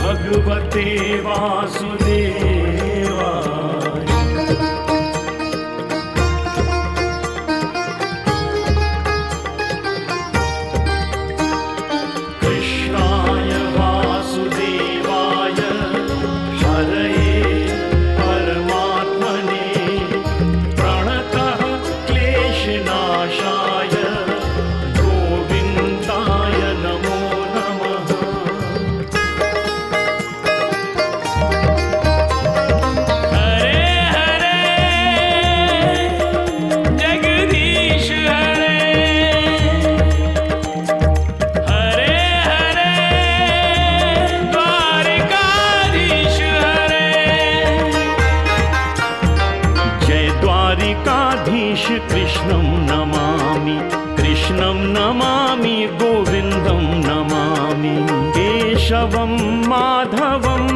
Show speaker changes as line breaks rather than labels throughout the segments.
भगवते वासुदेवाय। कृष्णाय वासुदेवाय हरये परमात्मने प्रणतः क्लेशनाशाय गोविन्दाय नमो नमः। हरे हरे जगदीश हरे, हरे हरे द्वारिकाधीश हरे। जय द्वारिकाधीश कृष्णं नमामि, कृष्णं नमामि, गोविन्दं नमामि, केशवं माधवं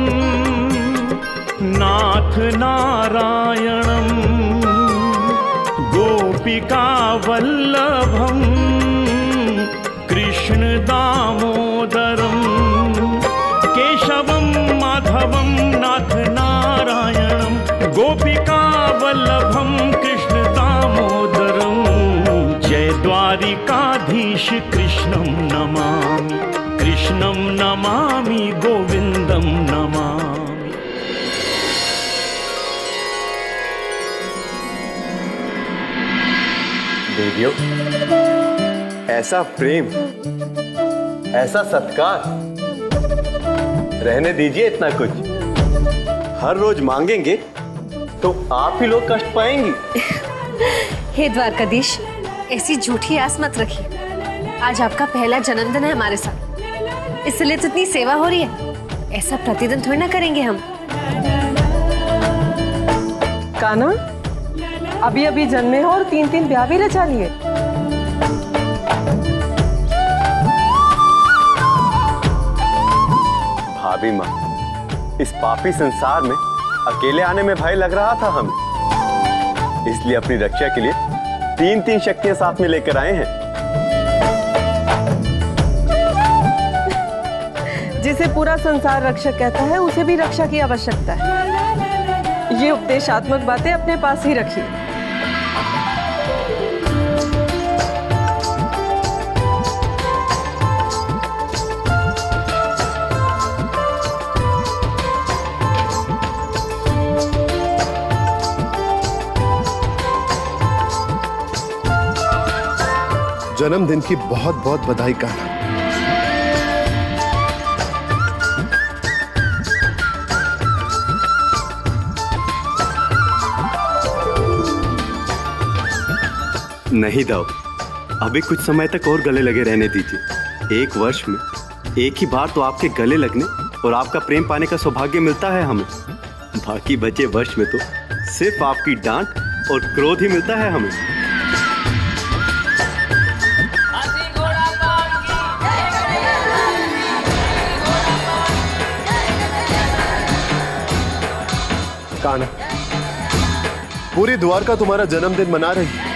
नाथ नारायणं गोपिकावल्लभं कृष्ण दामोदरं। केशवं माधवं नाथ नारायणं गोपिकावल्लभं कृष्ण दामोदरं। जय द्वारिकाधीश कृष्णं नमामि, कृष्णं नमामि, गोविन्दं नमामि।
देवियों, ऐसा प्रेम, ऐसा सत्कार, रहने दीजिए इतना कुछ। हर रोज मांगेंगे तो आप ही लोग कष्ट पाएंगी।
हे द्वारकाधीश, ऐसी झूठी आस मत रखिए। आज आपका पहला जन्मदिन है हमारे साथ, इसलिए तो इतनी सेवा हो रही है। ऐसा प्रतिदिन थोड़ी ना करेंगे हम।
कान्हा, अभी अभी जन्मे हो और 3-3 ब्याह भी रचा लिए।
भाभी माँ, इस पापी संसार में अकेले आने में भय लग रहा था हमें, इसलिए अपनी रक्षा के लिए 3-3 शक्तियां साथ में लेकर आए हैं।
जिसे पूरा संसार रक्षक कहता है, उसे भी रक्षा की आवश्यकता है। ये उपदेशात्मक बातें अपने पास ही रखिए।
जन्मदिन की बहुत बहुत बधाई कान्हा।
नहीं दाऊ, अभी कुछ समय तक और गले लगे रहने दीजिए। 1 वर्ष में एक ही बार तो आपके गले लगने और आपका प्रेम पाने का सौभाग्य मिलता है हमें। बाकी बचे वर्ष में तो सिर्फ आपकी डांट और क्रोध ही मिलता है हमें।
कान्हा, पूरी द्वारका तुम्हारा जन्मदिन मना रही है।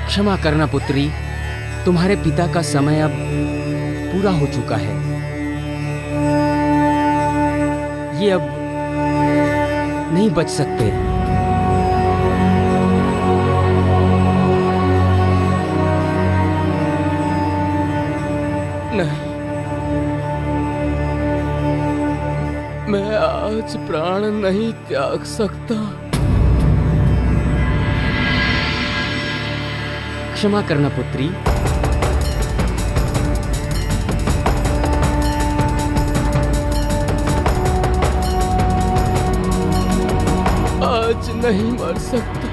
क्षमा करना पुत्री, तुम्हारे पिता का समय अब पूरा हो चुका है। ये अब नहीं बच सकते। नहीं, मैं आज प्राण नहीं त्याग सकता। क्षमा करना पुत्री। आज नहीं मर सकता।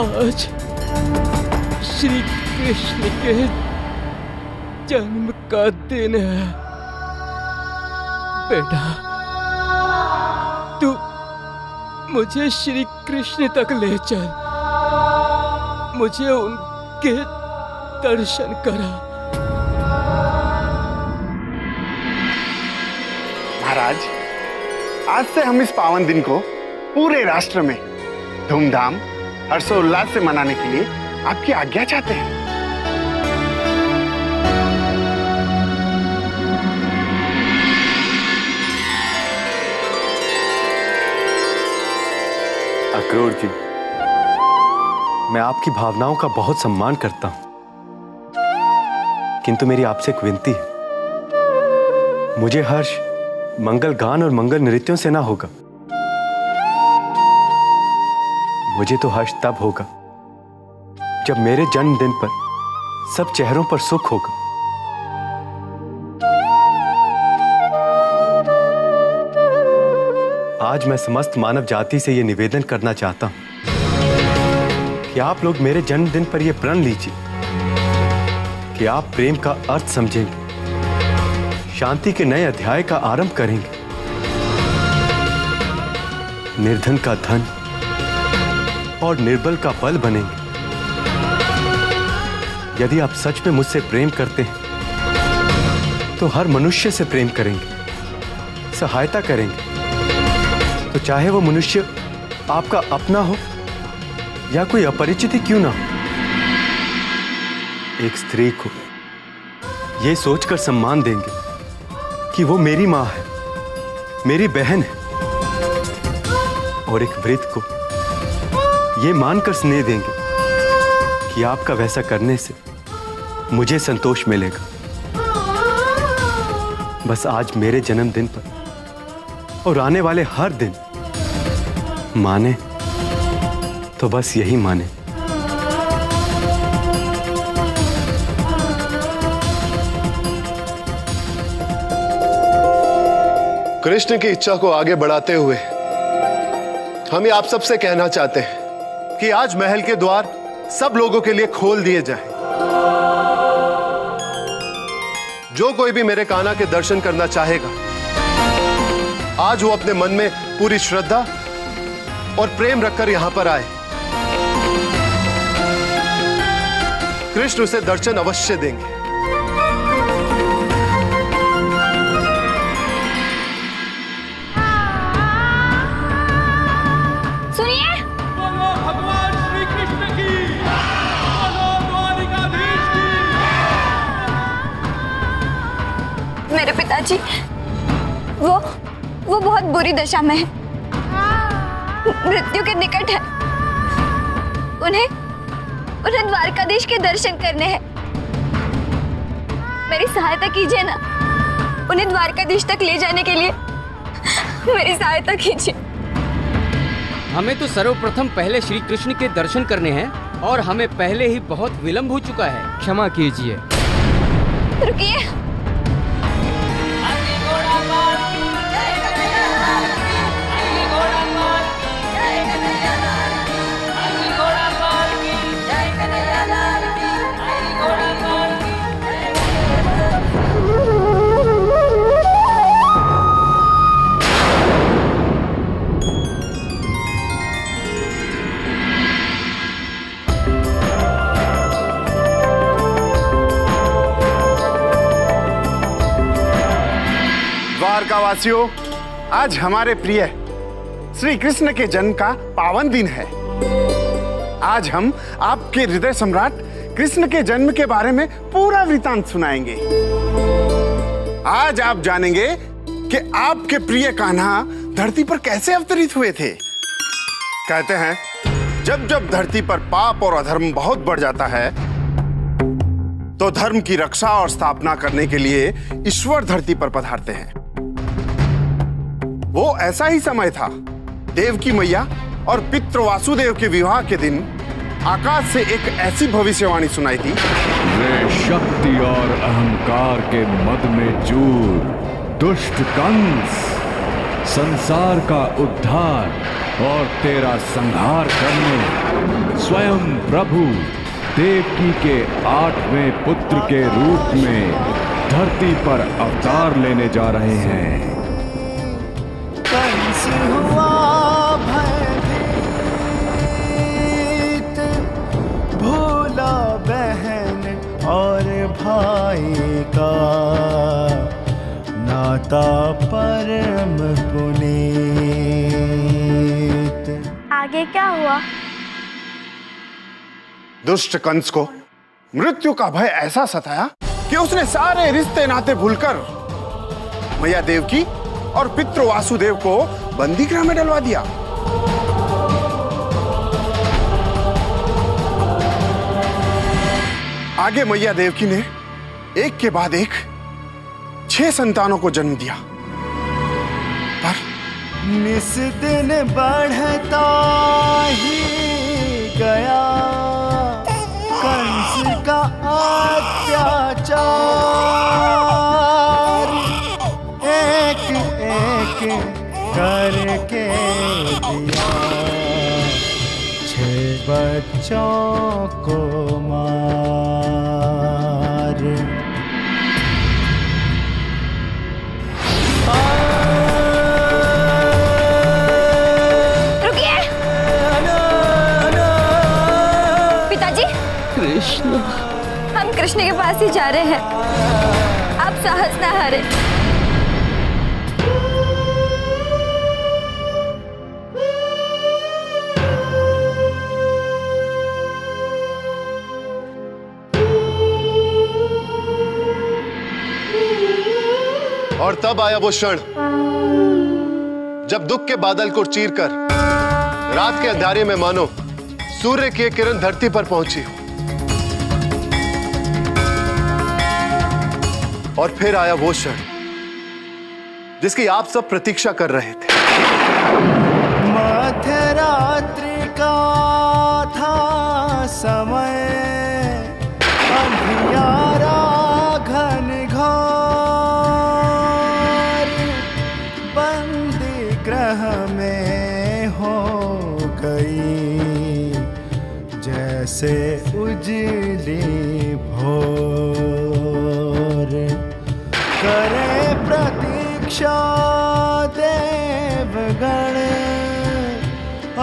आज श्री कृष्ण के जन्म का दिन है। बेटा, तू मुझे श्री कृष्ण तक ले चल, मुझे उनके दर्शन करा।
महाराज, आज से हम इस पावन दिन को पूरे राष्ट्र में धूमधाम हर्षोल्लास से मनाने के लिए आपकी आज्ञा चाहते हैं।
अक्रूर जी, मैं आपकी भावनाओं का बहुत सम्मान करता हूं, किंतु मेरी आपसे एक विनती है। मुझे हर्ष मंगल गान और मंगल नृत्यों से ना होगा। मुझे तो हर्ष तब होगा जब मेरे जन्मदिन पर सब चेहरों पर सुख होगा। आज मैं समस्त मानव जाति से यह निवेदन करना चाहता हूं कि आप लोग मेरे जन्मदिन पर यह प्रण लीजिए कि आप प्रेम का अर्थ समझेंगे, शांति के नए अध्याय का आरंभ करेंगे, निर्धन का धन और निर्बल का बल बनेंगे। यदि आप सच में मुझसे प्रेम करते हैं तो हर मनुष्य से प्रेम करेंगे, सहायता करेंगे, तो चाहे वो मनुष्य आपका अपना हो या कोई अपरिचित ही क्यों ना हो। एक स्त्री को यह सोचकर सम्मान देंगे कि वो मेरी मां है, मेरी बहन है, और एक वृद्ध को यह मानकर स्नेह देंगे कि आपका वैसा करने से मुझे संतोष मिलेगा। बस आज मेरे जन्मदिन पर और आने वाले हर दिन माने तो बस यही माने।
कृष्ण की इच्छा को आगे बढ़ाते हुए हम ये आप सबसे कहना चाहते हैं कि आज महल के द्वार सब लोगों के लिए खोल दिए जाएं। जो कोई भी मेरे कान्हा के दर्शन करना चाहेगा, आज वो अपने मन में पूरी श्रद्धा और प्रेम रखकर यहां पर आए। कृष्ण उसे दर्शन अवश्य देंगे।
सुनिए,
भगवान श्री कृष्ण की, द्वारिकाधीश की।
मेरे पिताजी वो बहुत बुरी दशा में है, मृत्यु के निकट है। उन्हें द्वारकाधीश के दर्शन करने हैं। मेरी सहायता कीजिए ना, उन्हें द्वारकाधीश तक ले जाने के लिए मेरी सहायता कीजिए।
हमें तो सर्वप्रथम पहले श्री कृष्ण के दर्शन करने हैं और हमें पहले ही बहुत विलंब हो चुका है। क्षमा कीजिए।
रुकिए,
द्वारकावासियों, आज हमारे प्रिय श्री कृष्ण के जन्म का पावन दिन है। आज हम आपके हृदय सम्राट कृष्ण के जन्म के बारे में पूरा वृतांत सुनाएंगे। आज आप जानेंगे कि आपके प्रिय कान्हा धरती पर कैसे अवतरित हुए थे। कहते हैं, जब जब धरती पर पाप और अधर्म बहुत बढ़ जाता है तो धर्म की रक्षा और स्थापना करने के लिए ईश्वर धरती पर पधारते हैं। वो ऐसा ही समय था। देवकी मैया और पितृ वासुदेव के विवाह के दिन आकाश से एक ऐसी भविष्यवाणी सुनाई थी।
रे शक्ति और अहंकार के मद में चूर दुष्ट कंस, संसार का उद्धार और तेरा संहार करने स्वयं प्रभु देवकी के 8वें पुत्र के रूप में धरती पर अवतार लेने जा रहे हैं।
कंस हुआ भयभीत, भूला बहन और भाई का नाता परम पुनीत।
आगे क्या हुआ?
दुष्ट कंस को मृत्यु का भय ऐसा सताया कि उसने सारे रिश्ते नाते भूलकर मैया देवकी और पितृ वासुदेव को बंदी गृह में डलवा दिया। आगे मैया देवकी ने एक के बाद एक 6 संतानों को जन्म दिया, पर
निस दिन बढ़ता ही गया कंस का अत्याचार, एक एक करके दिया 6 बच्चों को मार।
कृष्ण, हम कृष्ण के पास ही जा रहे हैं, आप साहस ना हारे।
और तब आया वो क्षण जब दुख के बादल को चीरकर रात के अंधेरे में मानो सूर्य की एक किरण धरती पर पहुंची हो। और फिर आया वो क्षण जिसकी आप सब प्रतीक्षा कर रहे थे।
मध्यरात्रि का था समय, अंधियारा घन घोर, बंदी गृह में हो गई जैसे उजली भोर। करे प्रतीक्षा देवगण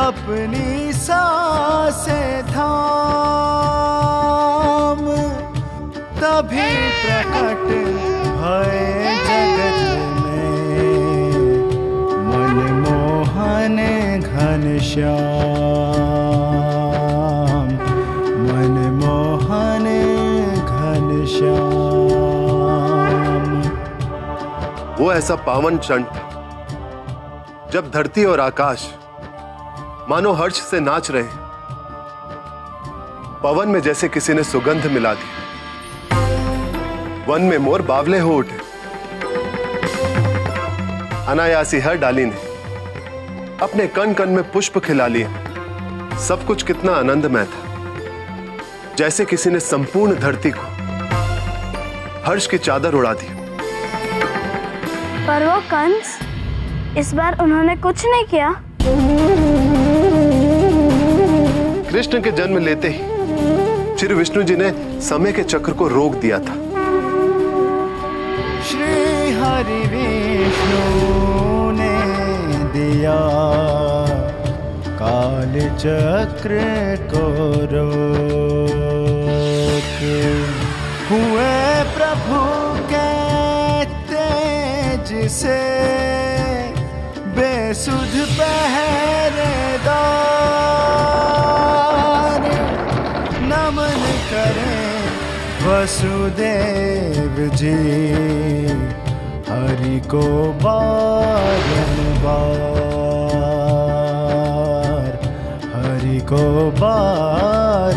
अपनी सांसें थाम, तभी प्रकट भय जगत में मनमोहन घनश्याम, मनमोहन घनश्याम।
वो ऐसा पावन क्षण जब धरती और आकाश मानो हर्ष से नाच रहे, पवन में जैसे किसी ने सुगंध मिला दी, वन में मोर बावले हो उठे, अनायासी हर डाली ने अपने कण कण में पुष्प खिला लिए। सब कुछ कितना आनंदमय था, जैसे किसी ने संपूर्ण धरती को हर्ष की चादर उड़ा दी।
पर वो कंस, इस बार उन्होंने कुछ नहीं किया।
कृष्ण के जन्म लेते ही श्री विष्णु जी ने समय के चक्र को रोक दिया था।
श्री हरि विष्णु ने दिया काल चक्र को रोक, हुए प्रभु के तेज से बेसुध पहरेदार, नमन करें वसुदेव जी हरि को बारंबार, हरि को बारंबार।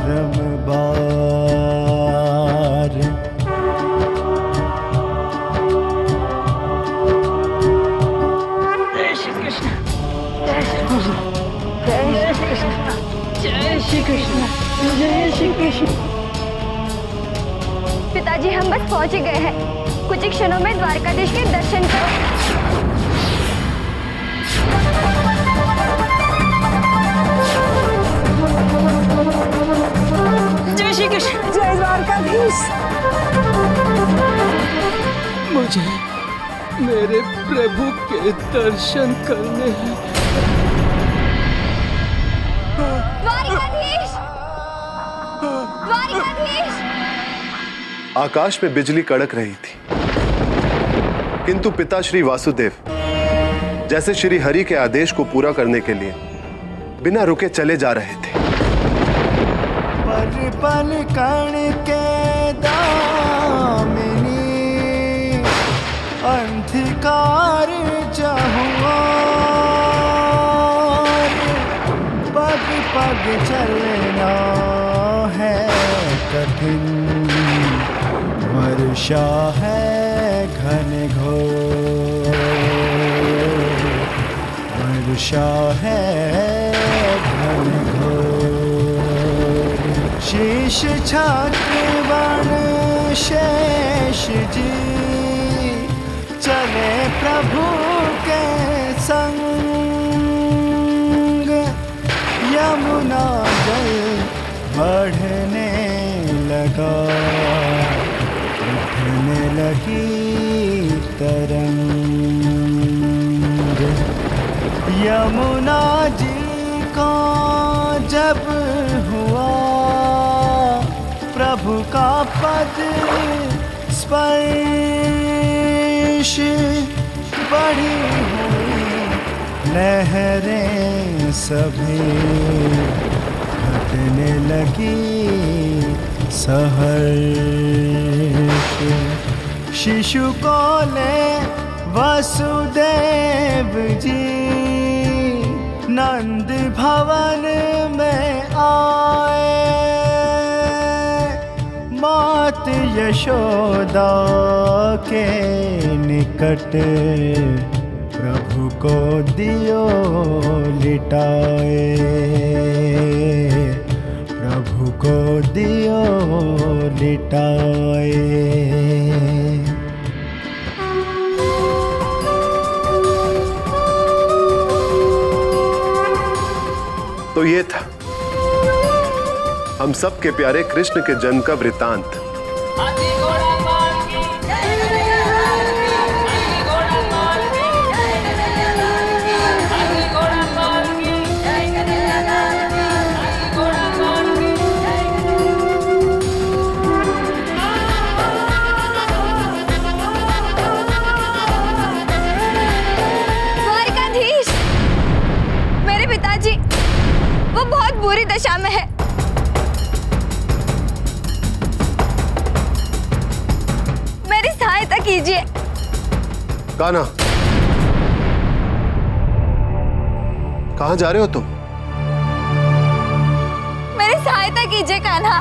पिताजी, हम बस पहुंच ही गए हैं, कुछ ही क्षणों में द्वारकाधीश के दर्शन करो।
जय श्री कृष्ण।
जय द्वारकाधीश।
मुझे मेरे प्रभु के दर्शन करने हैं।
द्वारकाधीश, द्वारकाधीश।
आकाश में बिजली कड़क रही थी, किंतु पिता श्री वासुदेव जैसे श्री हरि के आदेश को पूरा करने के लिए बिना रुके चले जा रहे थे।
पल पल कण के दामिनी अंधकार चाहुआ, पग पग चलना है कठिन, वर्षा है घन घोर, वर्षा है घन घोर। शीश छात्रवन शेष जी चले प्रभु के संग, यमुना जल बढ़ने लगा, उठने लगी तरंग। यमुना जी को जब हुआ प्रभु का पद स्पर्श, बढ़ी हुई लहरें सभी घटने लगी सहर्ष। शिशु को ले वसुदेव जी नंद भवन में आए, मात यशोदा के निकट प्रभु को दियो लिटाए, प्रभु को दियो लिटाए।
तो ये था हम सब के प्यारे कृष्ण के जन्म का वृतांत।
द्वारकाधीश, मेरे पिताजी वो बहुत बुरी दशा में है। मेरी सहायता कीजिए।
कान्हा, कहाँ जा रहे हो तुम?
मेरी सहायता कीजिए कान्हा।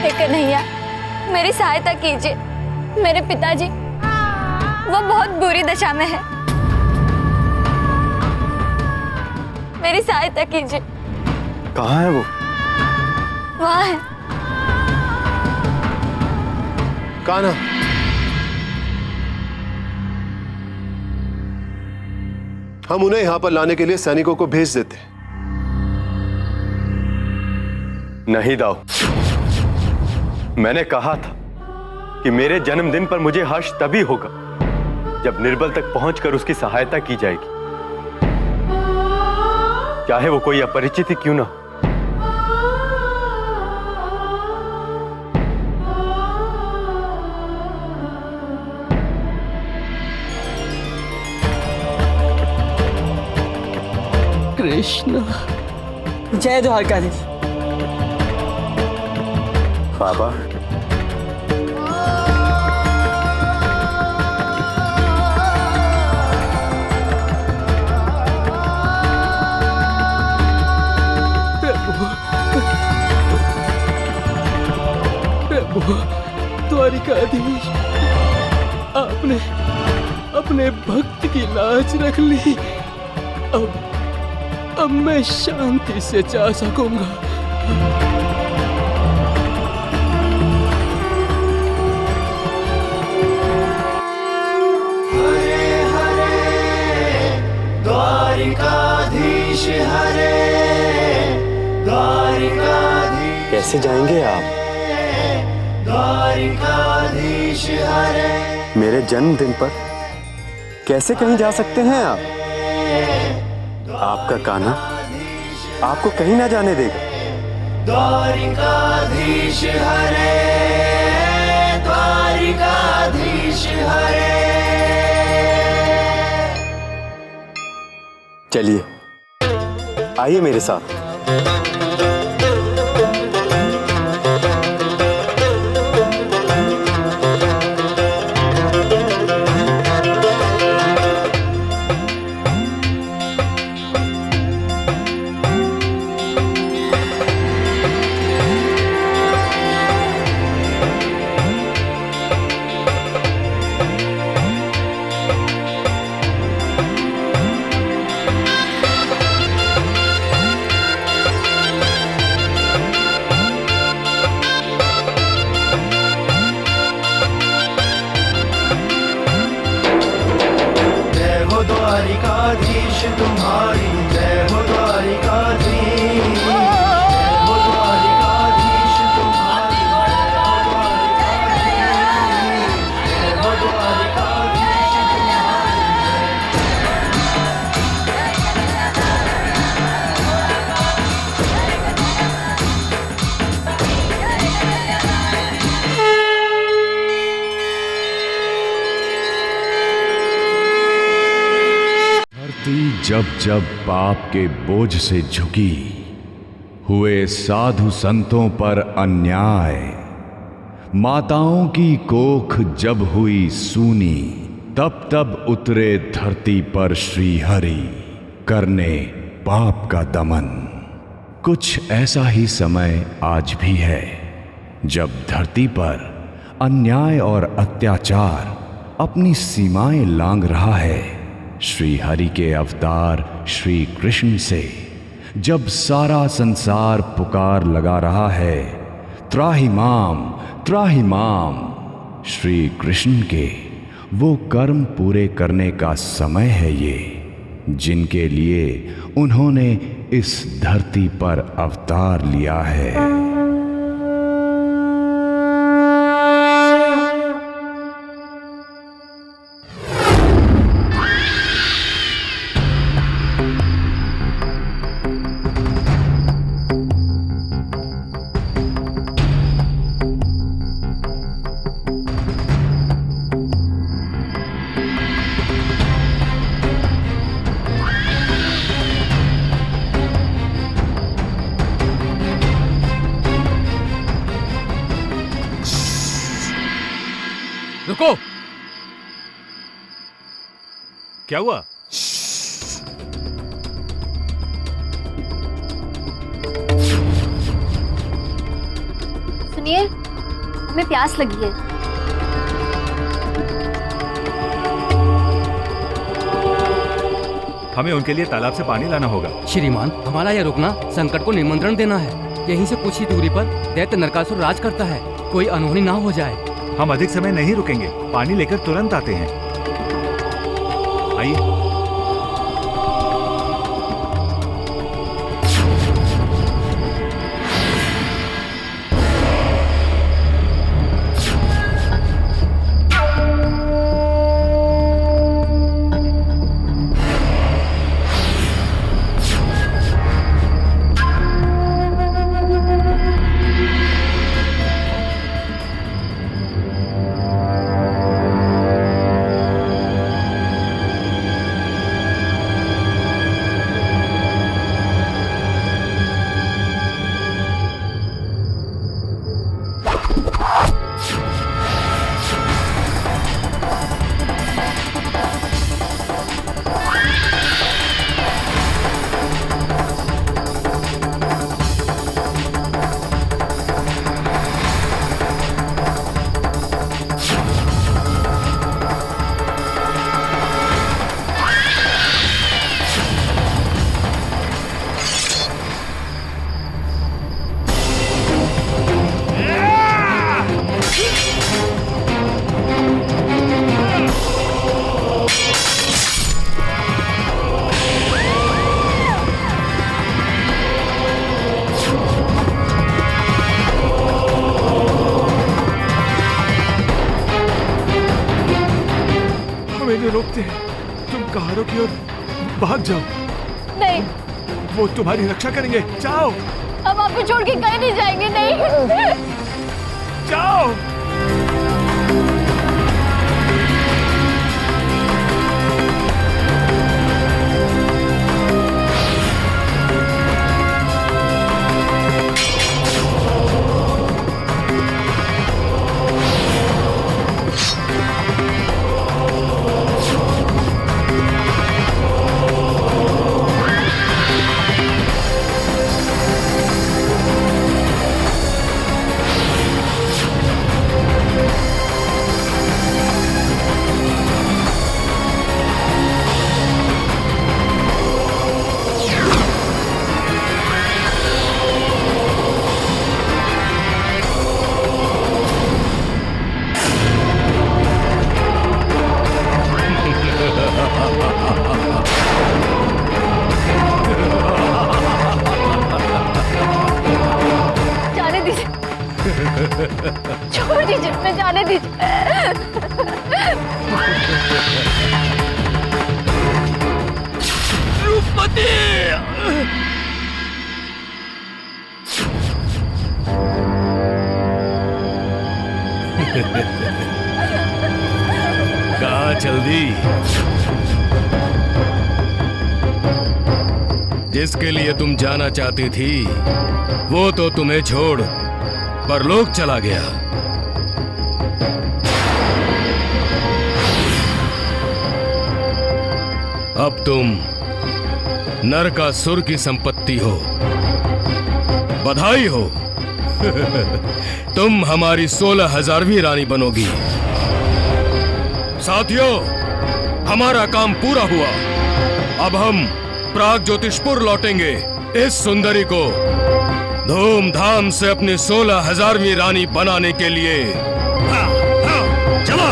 हे कन्हैया, मेरी सहायता कीजिए। मेरे पिताजी वो बहुत बुरी दशा में है। मेरी सहायता कीजिए।
कहाँ है वो?
वहाँ है।
कान्हा, हम उन्हें यहां पर लाने के लिए सैनिकों को भेज देते।
नहीं दाऊ, मैंने कहा था कि मेरे जन्मदिन पर मुझे हर्ष तभी होगा जब निर्बल तक पहुंचकर उसकी सहायता की जाएगी, चाहे वो कोई अपरिचित ही क्यों ना हो।
कृष्ण। जय द्वारकाधीश।
बाबा,
प्रभु, द्वारिकाधीश, आपने अपने भक्त की लाज रख ली। अब मैं शांति से जा सकूंगा।
हरे हरे द्वारिकाधीश, हरे द्वारिकाधीश।
कैसे जाएंगे आप?
द्वारिकाधीश हरे।
मेरे जन्मदिन पर कैसे कहीं जा सकते हैं आप? आपका कान्हा आपको कहीं ना जाने देगा।
द्वारिकाधीश हरे। द्वारिकाधीश हरे।
चलिए आइए मेरे साथ।
द्वारिकाधीश तुम्हारी जय हो, द्वारिकाधीश जय हो, द्वारिकाधीश तुम्हारी जय हो, द्वारिकाधीश
जब जब पाप के बोझ से झुकी, हुए साधु संतों पर अन्याय, माताओं की कोख जब हुई सूनी, तब तब उतरे धरती पर श्री हरि करने पाप का दमन। कुछ ऐसा ही समय आज भी है जब धरती पर अन्याय और अत्याचार अपनी सीमाएं लांघ रहा है। श्री हरि के अवतार श्री कृष्ण से जब सारा संसार पुकार लगा रहा है, त्राहि माम, श्री कृष्ण के वो कर्म पूरे करने का समय है ये, जिनके लिए उन्होंने इस धरती पर अवतार लिया है।
रुको! क्या हुआ?
सुनिए, हमें प्यास लगी है।
हमें उनके लिए तालाब से पानी लाना होगा।
श्रीमान, हमारा यह रुकना संकट को निमंत्रण देना है। यहीं से कुछ ही दूरी पर दैत्य नरकासुर राज करता है। कोई अनहोनी ना हो जाए।
हम अधिक समय नहीं रुकेंगे, पानी लेकर तुरंत आते हैं। आइए। रोकते हैं, तुम कहारों की ओर भाग जाओ।
नहीं,
वो तुम्हारी रक्षा करेंगे। जाओ।
हम आपको छोड़ के कहीं नहीं जाएंगे। नहीं,
जाओ।
छोड़ दीजिए, मैं जाने दीजिए।
रूपमती!
कहाँ चल दी? जिसके लिए तुम जाना चाहती थी वो तो तुम्हें छोड़ परलोक चला गया। अब तुम नरकासुर की संपत्ति हो। बधाई हो। तुम हमारी 16,000वीं रानी बनोगी। साथियों, हमारा काम पूरा हुआ। अब हम प्राग ज्योतिषपुर लौटेंगे। इस सुंदरी को धूमधाम से अपनी 16,000वीं रानी बनाने के लिए। चलो।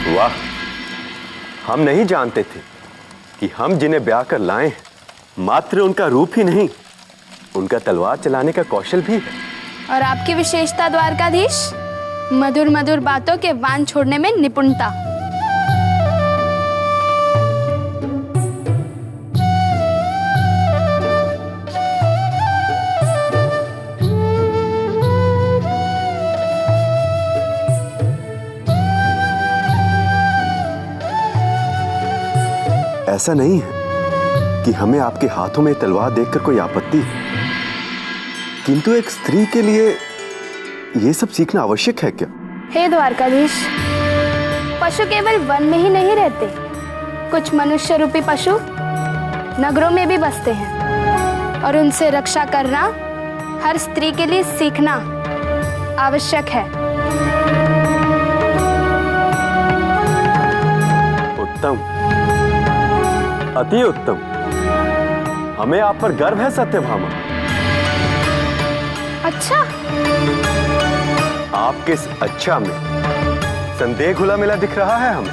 वाह, हम नहीं जानते थे कि हम जिन्हें ब्याह कर लाए हैं मात्र उनका रूप ही नहीं, उनका तलवार चलाने का कौशल भी है।
और आपकी विशेषता द्वारकाधीश, मधुर मधुर बातों के वाण छोड़ने में निपुणता।
ऐसा नहीं है कि हमें आपके हाथों में तलवार देखकर कोई आपत्ति है, किंतु एक स्त्री के लिए यह सब सीखना आवश्यक है क्या?
हे द्वारकाधीश, पशु केवल वन में ही नहीं रहते, कुछ मनुष्य रूपी पशु नगरों में भी बसते हैं और उनसे रक्षा करना हर स्त्री के लिए सीखना आवश्यक है।
उत्तम, अति उत्तम। हमें आप पर गर्व है सत्यभामा।
अच्छा,
आपके इस अच्छा में संदेह घुला मिला दिख रहा है हमें।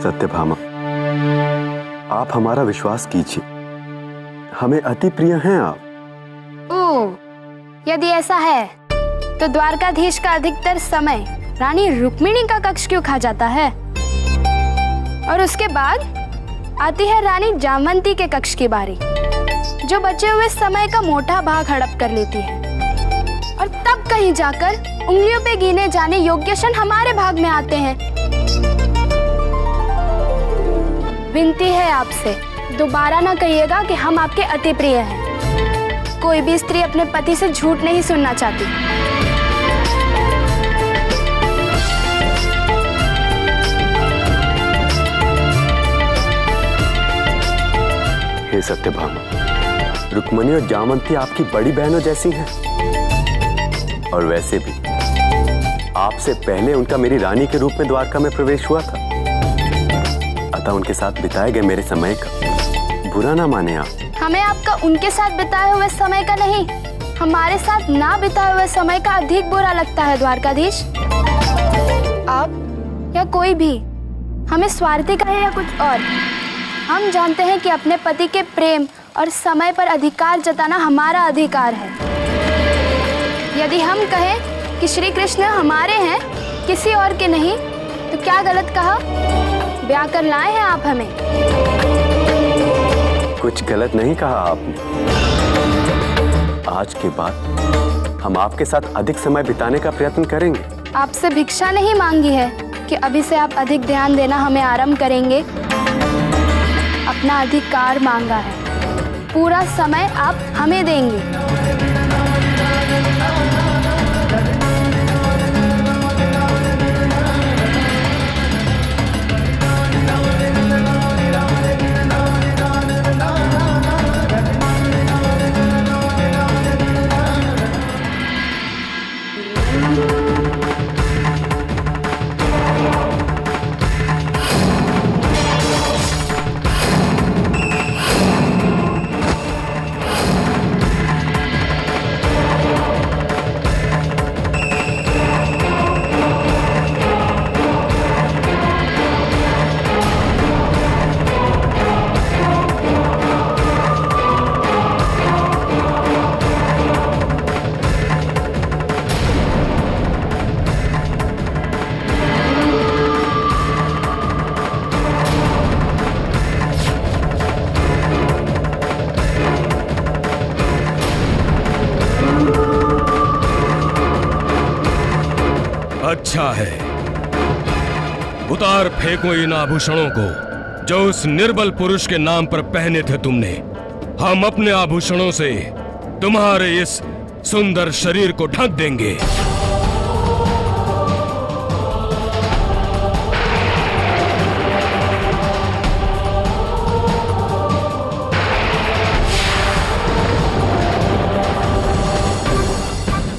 सत्यभामा, आप हमारा विश्वास कीजिए, हमें अति प्रिय हैं आप।
ओह, यदि ऐसा है तो द्वारकाधीश का अधिकतर समय रानी रुक्मिणी का कक्ष क्यों खा जाता है? और उसके बाद आती है रानी जामवंती के कक्ष की बारी, जो बचे हुए समय का मोटा भाग हड़प कर लेती है, और तब कहीं जाकर उंगलियों पे गिने जाने योग्य क्षण हमारे भाग में आते हैं। विनती है आपसे, दोबारा ना कहिएगा कि हम आपके अति प्रिय हैं। कोई भी स्त्री अपने पति से झूठ नहीं सुनना चाहती।
हे सत्यभामा, रुक्मिणी और जामवंती आपकी बड़ी बहनों जैसी हैं, और वैसे भी आपसे पहले उनका मेरी रानी के रूप में द्वारका में प्रवेश हुआ था, अतः उनके साथ बिताए गए मेरे समय का बुरा ना माने आप।
हमें आपका उनके साथ बिताए हुए समय का नहीं, हमारे साथ ना बिताए हुए समय का अधिक बुरा लगता है द्वारकाधीश। आप या कोई भी हमें स्वार्थी कहे या कुछ और, हम जानते हैं कि अपने पति के प्रेम और समय पर अधिकार जताना हमारा अधिकार है। यदि हम कहें कि श्री कृष्ण हमारे हैं, किसी और के नहीं, तो क्या गलत कहा? ब्याह कर लाए हैं आप हमें।
कुछ गलत नहीं कहा आपने। आज के बाद हम आपके साथ अधिक समय बिताने का प्रयत्न करेंगे।
आपसे भिक्षा नहीं मांगी है कि अभी से आप अधिक ध्यान देना हमें आरंभ करेंगे। अपना अधिकार मांगा है, पूरा समय आप हमें देंगे।
अच्छा है, उतार फेंको इन आभूषणों को जो उस निर्बल पुरुष के नाम पर पहने थे तुमने। हम अपने आभूषणों से तुम्हारे इस सुंदर शरीर को ढक देंगे।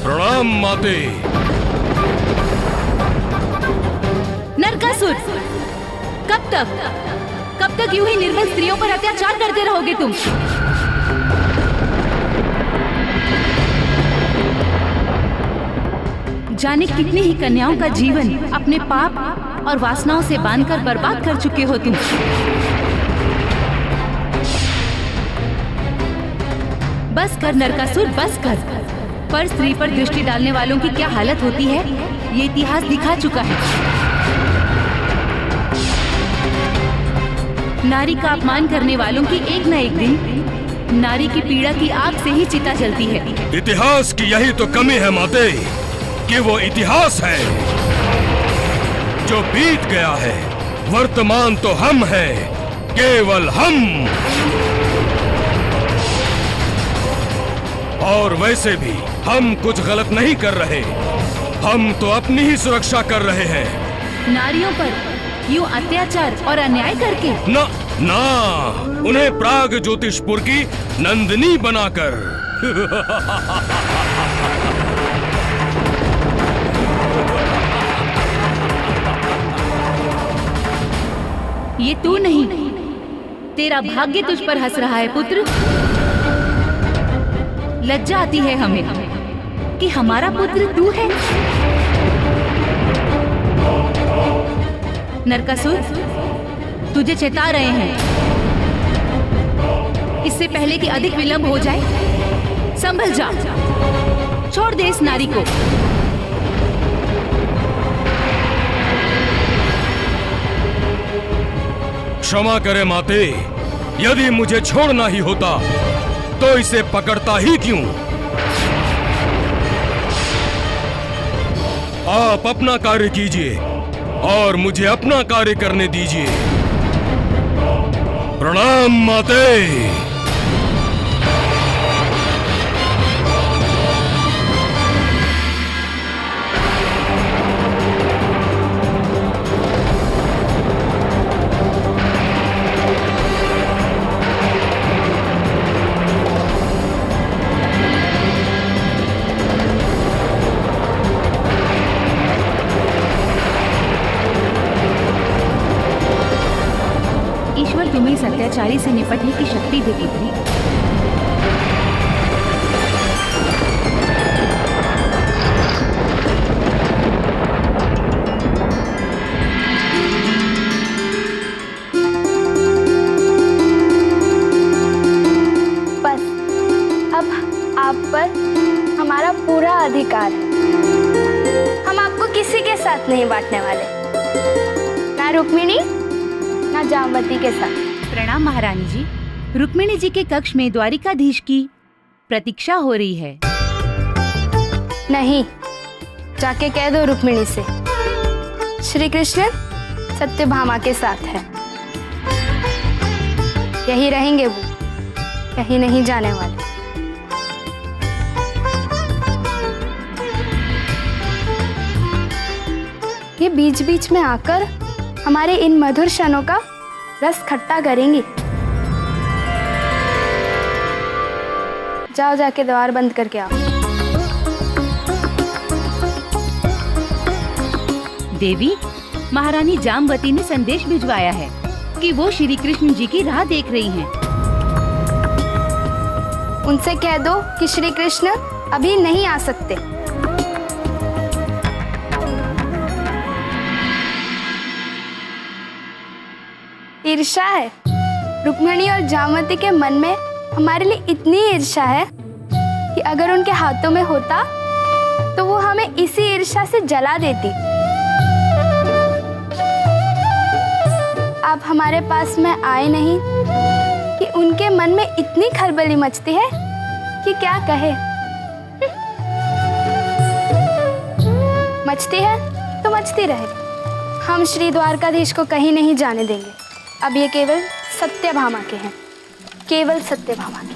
प्रणाम माते।
नरकासुर, कब तक यूं ही निर्बल स्त्रियों पर अत्याचार करते रहोगे तुम? जाने कितनी ही कन्याओं का जीवन अपने पाप और वासनाओं से बांधकर बर्बाद कर चुके हो तुम। बस कर नरकासुर, बस कर। पर स्त्री पर दृष्टि डालने वालों की क्या हालत होती है, ये इतिहास दिखा चुका है। नारी का अपमान करने वालों की एक न एक दिन नारी की पीड़ा की आग से ही चिता जलती है।
इतिहास की यही तो कमी है माते, कि वो इतिहास है जो बीत गया है। वर्तमान तो हम हैं, केवल हम। और वैसे भी हम कुछ गलत नहीं कर रहे, हम तो अपनी ही सुरक्षा कर रहे हैं।
नारियों पर यूं अत्याचार और अन्याय करके?
ना, उन्हें प्राग ज्योतिषपुर की नंदिनी बनाकर।
ये तू नहीं, तेरा भाग्य तुझ पर हंस रहा है पुत्र। लज्जा आती है हमें कि हमारा पुत्र तू है। नरकासुर, तुझे चेता रहे हैं, इससे पहले कि अधिक विलंब हो जाए, संभल जा, छोड़ दे इस नारी को।
क्षमा करे माते, यदि मुझे छोड़ना ही होता तो इसे पकड़ता ही क्यों? आप अपना कार्य कीजिए और मुझे अपना कार्य करने दीजिए। प्रणाम माते।
ईश्वर तुम्हें इस अत्याचारी से निपटने की शक्ति दे पुत्री।
अधिकार है। हम आपको किसी के साथ नहीं बांटने वाले, ना रुक्मिणी ना जामवती के साथ।
प्रणाम महारानी जी। रुक्मिणी जी के कक्ष में द्वारिकाधीश की प्रतीक्षा हो रही है।
नहीं, जाके कह दो रुक्मिणी से श्री कृष्ण सत्यभामा के साथ है। यही रहेंगे वो, कहीं नहीं जाने वाले। ये बीच बीच में आकर हमारे इन मधुर क्षणों का रस खट्टा करेंगी। जाओ, जाके द्वार बंद करके आओ।
देवी, महारानी जामवती ने संदेश भिजवाया है कि वो श्री कृष्ण जी की राह देख रही हैं।
उनसे कह दो कि श्री कृष्ण अभी नहीं आ सकते। ईर्ष्या है। रुक्मिणी और जामवती के मन में हमारे लिए इतनी ईर्ष्या है कि अगर उनके हाथों में होता तो वो हमें इसी ईर्ष्या से जला देती। आप हमारे पास में आए नहीं कि उनके मन में इतनी खलबली मचती है कि क्या कहे। मचती है तो मचती रहे, हम श्री द्वारकाधीश को कहीं नहीं जाने देंगे। अब ये केवल सत्यभामा के हैं, केवल सत्यभामा के।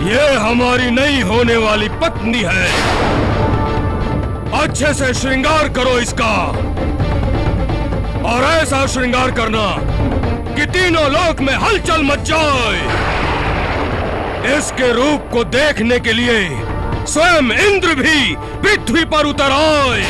ये हमारी नहीं होने वाली पत्नी है। अच्छे से श्रृंगार करो इसका, और ऐसा श्रृंगार करना कि तीनों लोक में हलचल मच जाए। इसके रूप को देखने के लिए स्वयं इंद्र भी पृथ्वी पर उतर आए।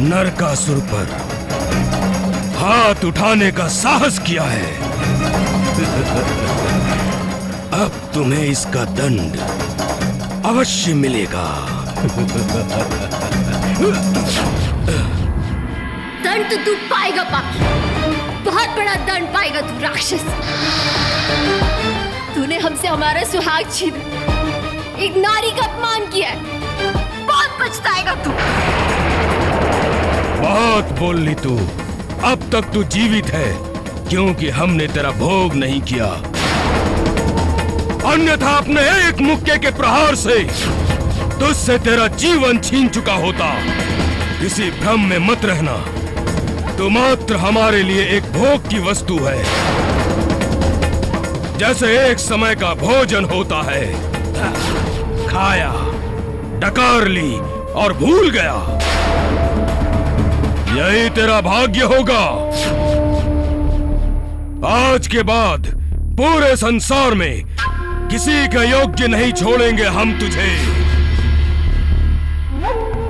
नरकासुर पर हाथ उठाने का साहस किया है। अब तुम्हें इसका दंड अवश्य मिलेगा।
दंड तो तू पाएगा पापी, बहुत बड़ा दंड पाएगा तू राक्षस। तूने हमसे हमारा सुहाग छीना, एक नारी का अपमान किया है, बहुत पछताएगा तू।
बहुत बोल ली तू। अब तक तू जीवित है क्योंकि हमने तेरा भोग नहीं किया, अन्यथा अपने एक मुक्के के प्रहार से तुझसे तेरा जीवन छीन चुका होता। किसी भ्रम में मत रहना, तू मात्र हमारे लिए एक भोग की वस्तु है, जैसे एक समय का भोजन होता है। खाया, डकार ली और भूल गया। यही तेरा भाग्य होगा। आज के बाद पूरे संसार में किसी का योग्य नहीं छोड़ेंगे हम तुझे।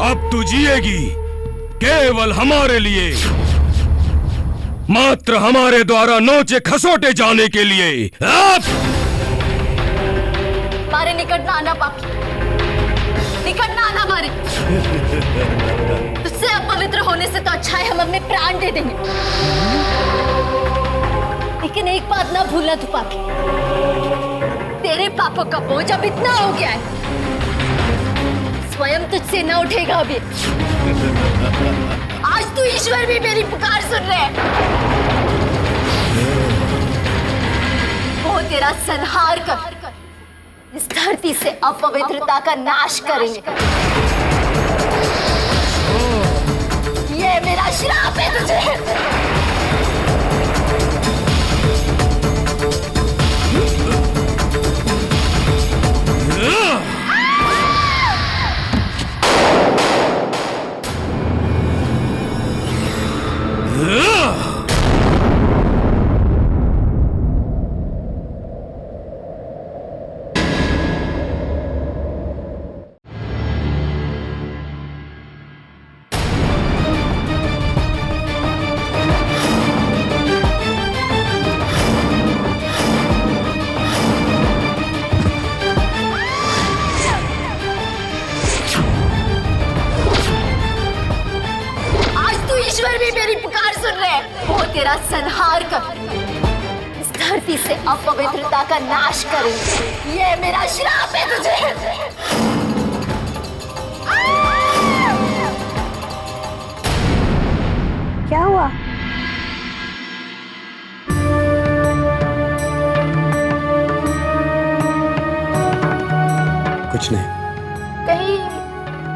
अब तू जिएगी केवल हमारे लिए, मात्र हमारे द्वारा नोचे खसोटे जाने के लिए।
मारे निकट ना आना पापी, निकट ना आना मारे। तुझसे अपवित्र होने से तो अच्छा है हम अपने प्राण दे देंगे। लेकिन एक बात ना भूलना तू पापी, तेरे पापों का बोझ अब इतना हो गया है, स्वयं तुझसे न उठेगा अभी। आज तू ईश्वर भी मेरी पुकार सुन रहे, वो तेरा संहार कर इस धरती से अपवित्रता का नाश करेंगे। ये मेरा श्राप है तुझे। तेरा संहार कर इस धरती से अपवित्रता का नाश करेंगे। ये मेरा श्राप है तुझे।
क्या हुआ?
कुछ नहीं।
कहीं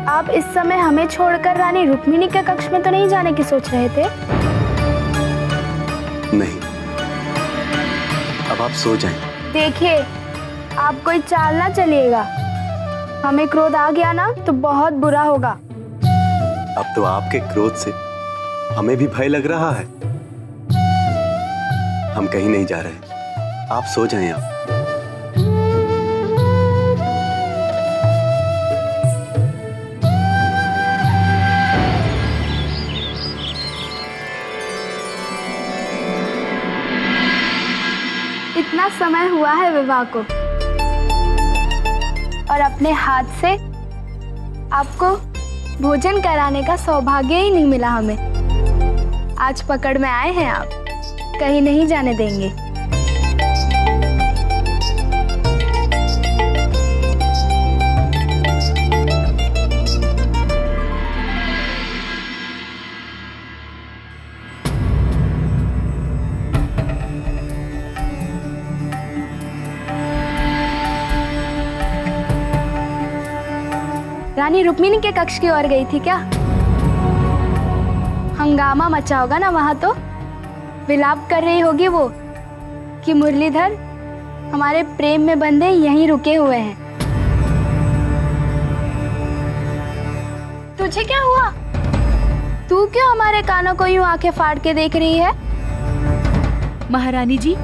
आप इस समय हमें छोड़कर रानी रुक्मिणी के कक्ष में तो नहीं जाने की सोच रहे थे?
नहीं, अब आप सो जाएं।
देखिए, आप कोई चाल ना चलिएगा, हमें क्रोध आ गया ना तो बहुत बुरा होगा।
अब तो आपके क्रोध से हमें भी भय लग रहा है। हम कहीं नहीं जा रहे, आप सो जाएं। आप
इतना समय हुआ है विवाह को और अपने हाथ से आपको भोजन कराने का सौभाग्य ही नहीं मिला हमें। आज पकड़ में आए हैं आप, कहीं नहीं जाने देंगे। रानी रुक्मिणी के कक्ष की ओर गई थी क्या? हंगामा मचा होगा ना वहां तो। विलाप कर रही होगी वो कि मुरलीधर हमारे प्रेम में बंधे यहीं रुके हुए हैं। तुझे क्या हुआ? तू क्यों हमारे कानों को यूं आंखें फाड़ के देख रही है?
महारानी जी,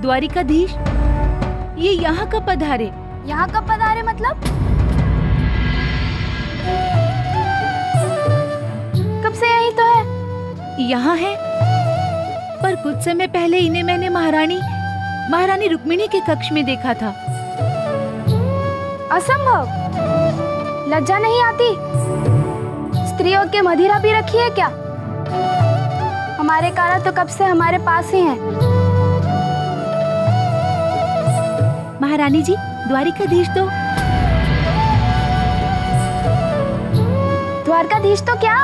द्वारिकाधीश ये यहाँ कब पधारे?
यहाँ कब पधारे मतलब? कब से यही तो है?
यहाँ है, पर कुछ समय पहले इन्हें मैंने महारानी रुक्मिणी के कक्ष में देखा था।
असंभव, लज्जा नहीं आती? स्त्रियों के मदिरा भी रखी है क्या? हमारे कारा तो कब से हमारे पास ही हैं।
महारानी जी, द्वारिकाधीश तो
द्वारकाधीश तो क्या?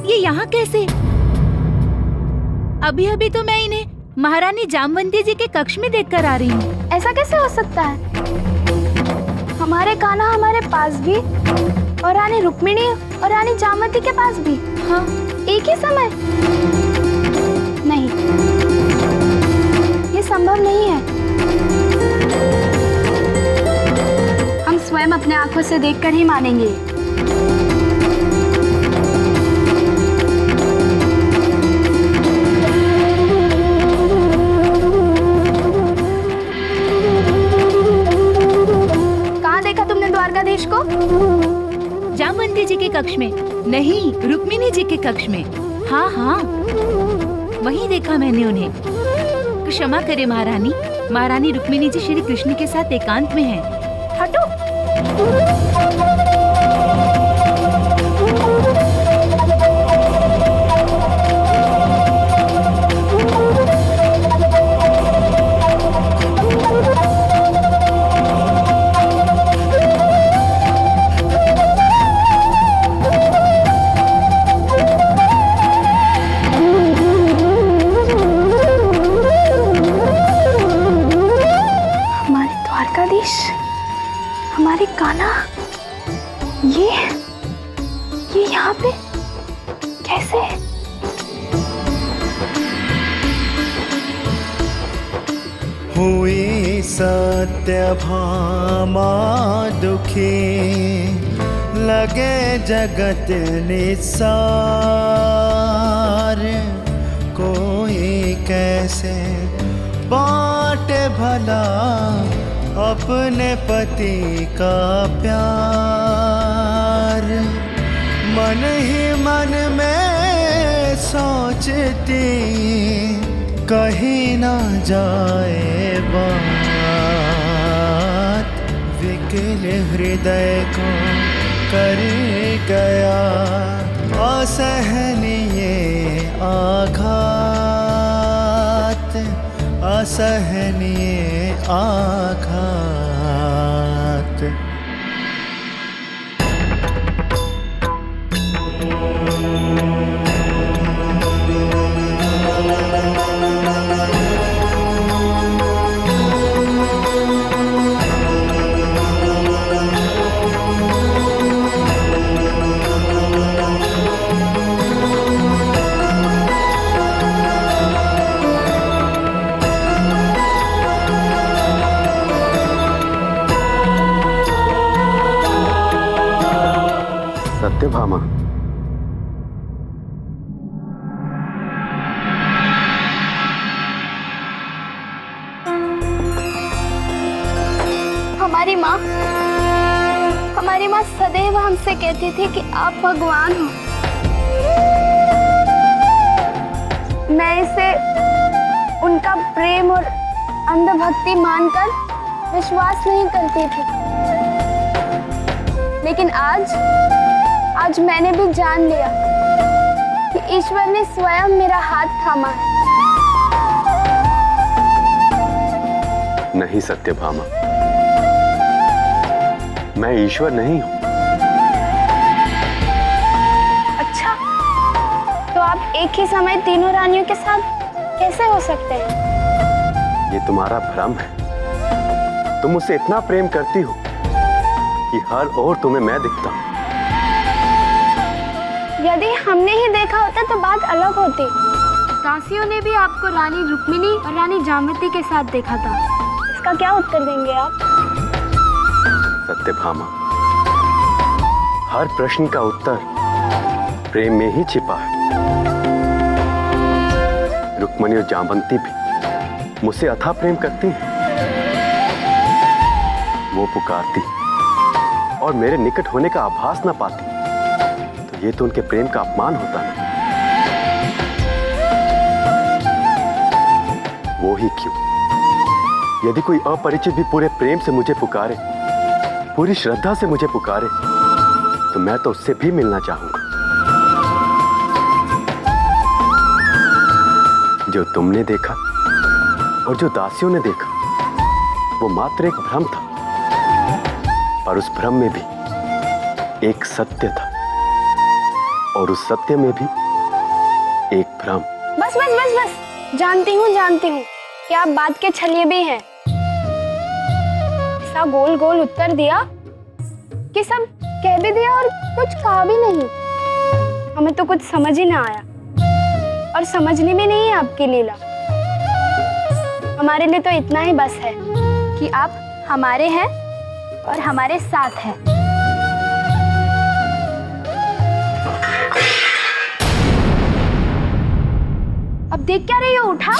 ये यहाँ कैसे? अभी अभी तो मैं इन्हें महारानी जामवंती जी के कक्ष में देखकर आ रही हूँ।
ऐसा कैसे हो सकता है? हमारे कान्हा हमारे पास भी और रानी रुक्मिणी और रानी जामवंती के पास भी। हाँ, एक ही समय? नहीं, ये संभव नहीं है। हम स्वयं अपने आंखों से देखकर ही मानेंगे। कहाँ देखा तुमने द्वारकाधीश को?
जामवंती जी के कक्ष में नहीं, रुक्मिणी जी के कक्ष में। हाँ हाँ, वही देखा मैंने उन्हें। क्षमा करे महारानी, महारानी रुक्मिणी जी श्री कृष्ण के साथ एकांत में हैं। हटो।
हमारे कान्हा, ये यहाँ पे कैसे?
हुई सत्यभामा दुखी, लगे जगत निसार, कोई कैसे बाटे भला अपने पति का प्यार। मन ही मन में सोचती, कहीं ना जाए बात, विकल हृदय को कर गया असहनीय आघात, असहनीय आघात।
सत्यभामा,
हमारी माँ सदैव हमसे कहती थी कि आप भगवान हो। मैं इसे उनका प्रेम और अंधभक्ति मानकर विश्वास नहीं करती थी, लेकिन आज मैंने भी जान लिया कि ईश्वर ने स्वयं मेरा हाथ थामा है।
नहीं सत्यभामा, मैं ईश्वर नहीं हूं।
अच्छा, तो आप एक ही समय तीनों रानियों के साथ कैसे हो सकते हैं?
ये तुम्हारा भ्रम है। तुम मुझसे इतना प्रेम करती हो कि हर ओर तुम्हें मैं दिखता हूं।
यदि हमने ही देखा होता तो बात अलग होती। दासियों ने भी आपको रानी रुक्मिणी और रानी जामवती के साथ देखा था। इसका क्या उत्तर देंगे आप?
सत्यभामा, हर प्रश्न का उत्तर प्रेम में ही छिपा है। रुक्मिणी और जामवंती भी मुझसे अथाह प्रेम करती हैं। वो पुकारती और मेरे निकट होने का आभास न पाती तो ये तो उनके प्रेम का अपमान होता है। वो ही क्यों, यदि कोई अपरिचित भी पूरे प्रेम से मुझे पुकारे, पूरी श्रद्धा से मुझे पुकारे, तो मैं तो उससे भी मिलना चाहूंगा। जो तुमने देखा और जो दासियों ने देखा, वो मात्र एक भ्रम था, पर उस भ्रम में भी एक सत्य था, और उस सत्य में भी एक भ्रम।
बस बस बस बस, जानती हूँ कि आप बात के छलिए भी हैं। ऐसा गोल गोल उत्तर दिया कि सब कह भी दिया और कुछ कहा भी नहीं। हमें तो कुछ समझ ही ना आया, और समझने में नहीं है आपकी लीला। हमारे लिए तो इतना ही बस है कि आप हमारे हैं और हमारे साथ हैं। अब देख क्या रही हो, उठा।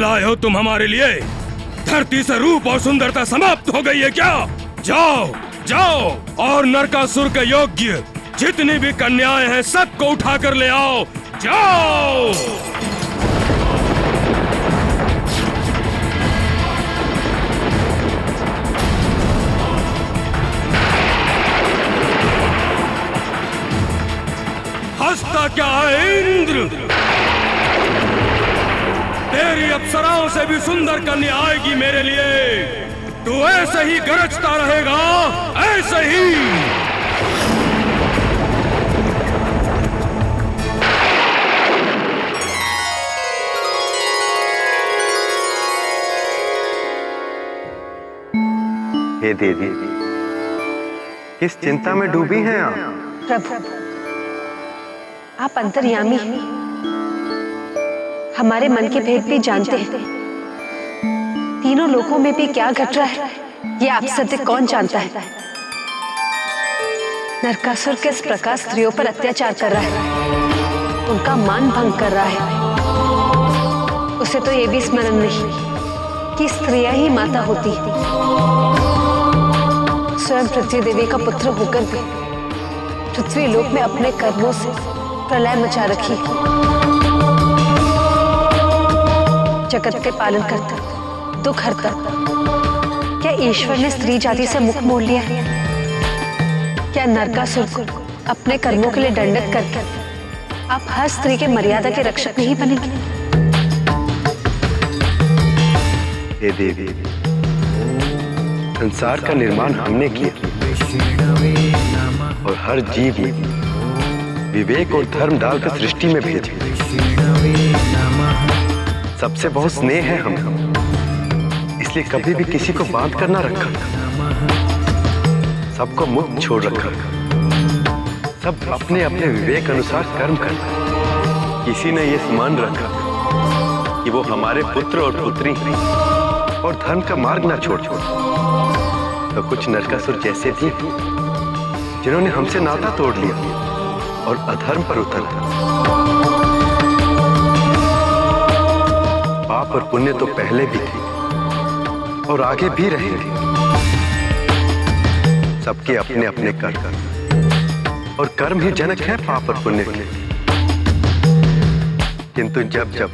लाए हो तुम हमारे लिए? धरती से रूप और सुंदरता समाप्त हो गई है क्या? जाओ जाओ और नरकासुर के योग्य जितनी भी कन्याएं हैं सबको उठा कर ले आओ। जाओ। हंसता क्या है इंद्र? तेरी अप्सराओं से भी सुंदर कन्या आएगी मेरे लिए। तू ऐसे ही गरजता रहेगा, ऐसे ही।
हे देवी, किस चिंता में डूबी हैं आप?
प्रभु, आप अंतर्यामी हैं, हमारे मन के भेद भी जानते हैं। तीनों लोकों में भी क्या घट रहा है ये आप सत्य कौन जानता है। नरकासुर किस प्रकार स्त्रियों पर अत्याचार कर रहा है, उनका मान भंग कर रहा है। उसे तो ये भी स्मरण नहीं कि स्त्रियां ही माता होती है। स्वयं पृथ्वी देवी का पुत्र होकर भी पृथ्वी लोक में अपने कर्मों से प्रलय मचा रखी। जगत के पालन करता, दुख हरता, क्या ईश्वर ने स्त्री जाति से मुख मोड़ लिया है? क्या नरकासुर को अपने कर्मों के लिए दंडित करके आप हर स्त्री के मर्यादा के रक्षक नहीं बनेंगे?
हे देवी, संसार का निर्माण हमने किया और हर जीव में विवेक और धर्म डालकर सृष्टि में भेजे। सबसे बहुत स्नेह है हम, इसलिए कभी भी किसी को बांध कर ना रखा, सबको मुक्त छोड़ रखा। सब अपने अपने विवेक अनुसार कर्म करते। किसी ने यह मान रखा कि वो हमारे पुत्र और पुत्री और धर्म का मार्ग ना छोड़। तो कुछ नरकासुर जैसे भी जिन्होंने हमसे नाता तोड़ लिया और अधर्म पर उतर। पाप और पुण्य तो पहले भी थे और आगे भी रहेंगे। सबके अपने अपने कर्म और कर्म ही जनक है पाप और पुण्य के। किंतु जब जब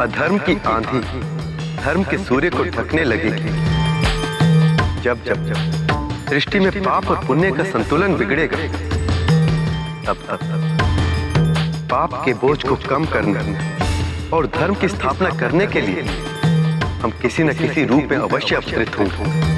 अधर्म की आंधी धर्म के सूर्य को ढकने लगेगी, जब जब सृष्टि में पाप और पुण्य का संतुलन बिगड़ेगा, तब पाप के बोझ को कम करने और धर्म की स्थापना करने के लिए हम किसी न किसी रूप में अवश्य अवतरित होंगे।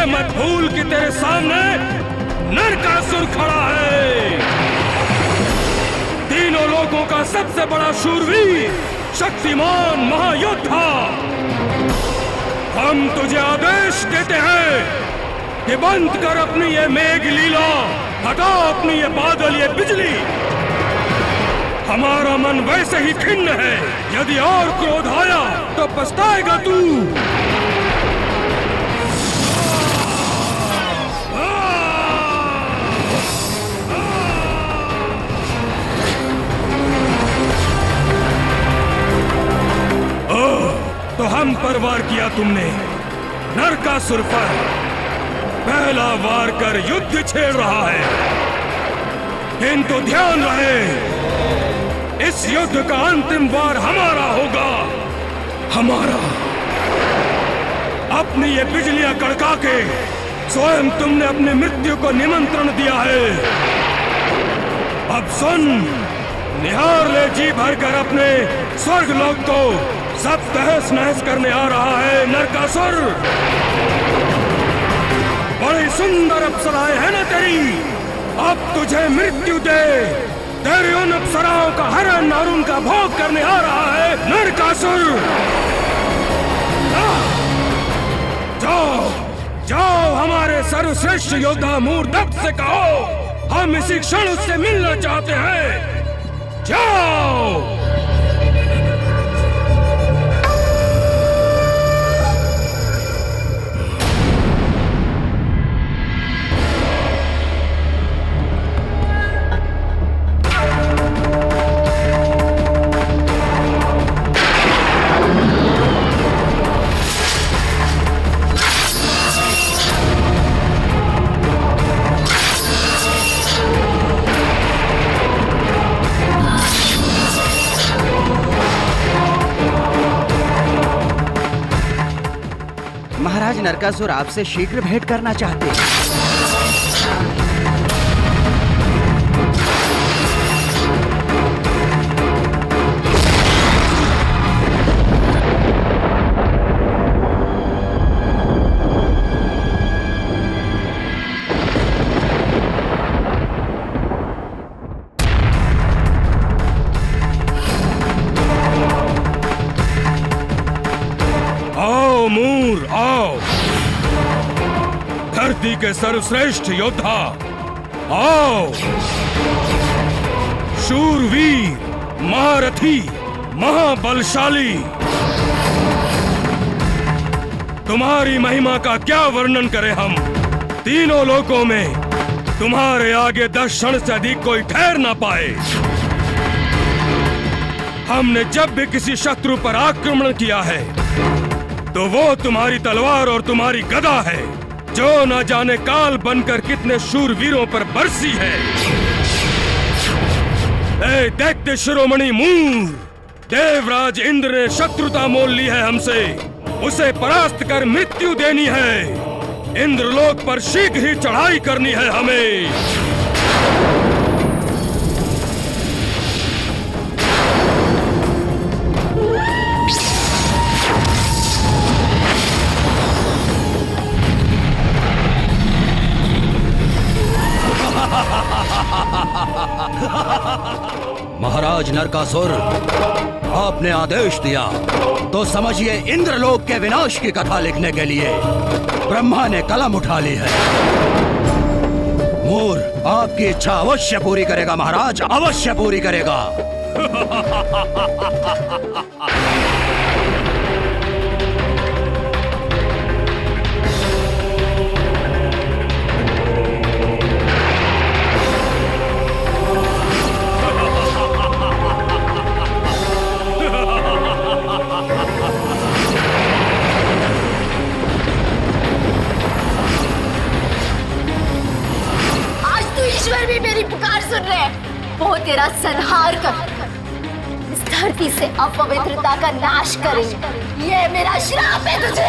मत भूल कि तेरे सामने नरकासुर खड़ा है, तीनों लोगों का सबसे बड़ा शूरवीर, शक्तिमान महायोद्धा। हम तुझे आदेश देते हैं कि बंद कर अपनी ये मेघ लीला, हटा अपनी ये बादल, ये बिजली। हमारा मन वैसे ही खिन्न है, यदि और क्रोध आया तो पछताएगा तू। तो हम पर वार किया तुमने, नरकासुर पर पहला वार कर युद्ध छेड़ रहा है। किंतु ध्यान रहे, इस युद्ध का अंतिम वार हमारा होगा, हमारा। अपनी ये बिजलियां कड़का के स्वयं तुमने अपनी मृत्यु को निमंत्रण दिया है। अब सुन, निहार ले जी भरकर अपने स्वर्गलोक को, सब तहस नहस करने आ रहा है नरकासुर। बड़ी सुंदर अप्सराएं है ना तेरी, अब तुझे मृत्यु दे। तेरी उन अप्सराओं का हरण और उनका भोग करने आ रहा है नरकासुर। जाओ जाओ, हमारे सर्वश्रेष्ठ योद्धा मूर्धक्त से कहो हम इसी क्षण उससे मिलना चाहते हैं। जाओ।
महाराज नरकासुर आपसे शीघ्र भेंट करना चाहते हैं।
आओ मूर आओ, धरती के सर्वश्रेष्ठ योद्धा आओ, शूरवीर, महारथी, महाबलशाली, तुम्हारी महिमा का क्या वर्णन करें हम। तीनों लोकों में तुम्हारे आगे 10 क्षण से अधिक कोई ठहर ना पाए। हमने जब भी किसी शत्रु पर आक्रमण किया है तो वो तुम्हारी तलवार और तुम्हारी गदा है, जो न जाने काल बनकर कितने शूरवीरों पर बरसी है। ए दैत्य शिरोमणि मूर, देवराज इंद्र ने शत्रुता मोल ली है हमसे, उसे परास्त कर मृत्यु देनी है। इंद्रलोक पर शीघ्र ही चढ़ाई करनी है हमें।
महाराज नरकासुर, आपने आदेश दिया तो समझिए इंद्रलोक के विनाश की कथा लिखने के लिए ब्रह्मा ने कलम उठा ली है। मूर आपकी इच्छा अवश्य पूरी करेगा महाराज, अवश्य पूरी करेगा।
ईश्वर भी मेरी पुकार सुन रहे हैं। वो तेरा संहार कर इस धरती से अपवित्रता का नाश करेंगे। ये मेरा श्राप है तुझे।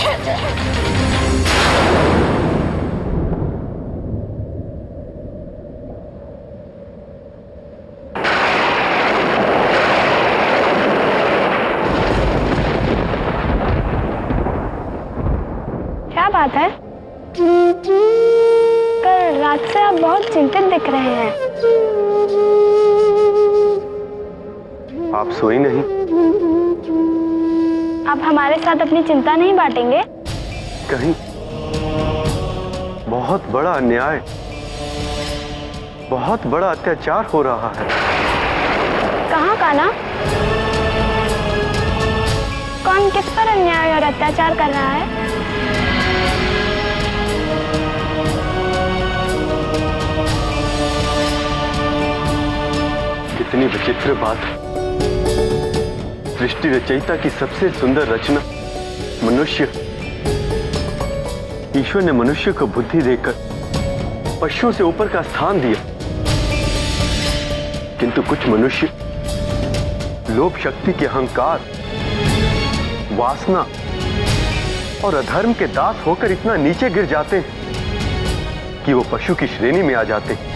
क्या बात है? कल रात से आप बहुत चिंतित दिख रहे हैं।
आप सोई नहीं?
आप हमारे साथ अपनी चिंता नहीं बांटेंगे?
कहीं बहुत बड़ा अन्याय, बहुत बड़ा अत्याचार हो रहा है।
कहाँ कान्हा? कौन किस पर अन्याय और अत्याचार कर रहा है?
कितनी विचित्र बात है। सृष्टि रचयिता की सबसे सुंदर रचना मनुष्य, ईश्वर ने मनुष्य को बुद्धि देकर पशुओं से ऊपर का स्थान दिया, किंतु कुछ मनुष्य लोभ शक्ति के अहंकार, वासना और अधर्म के दास होकर इतना नीचे गिर जाते हैं कि वो पशु की श्रेणी में आ जाते हैं।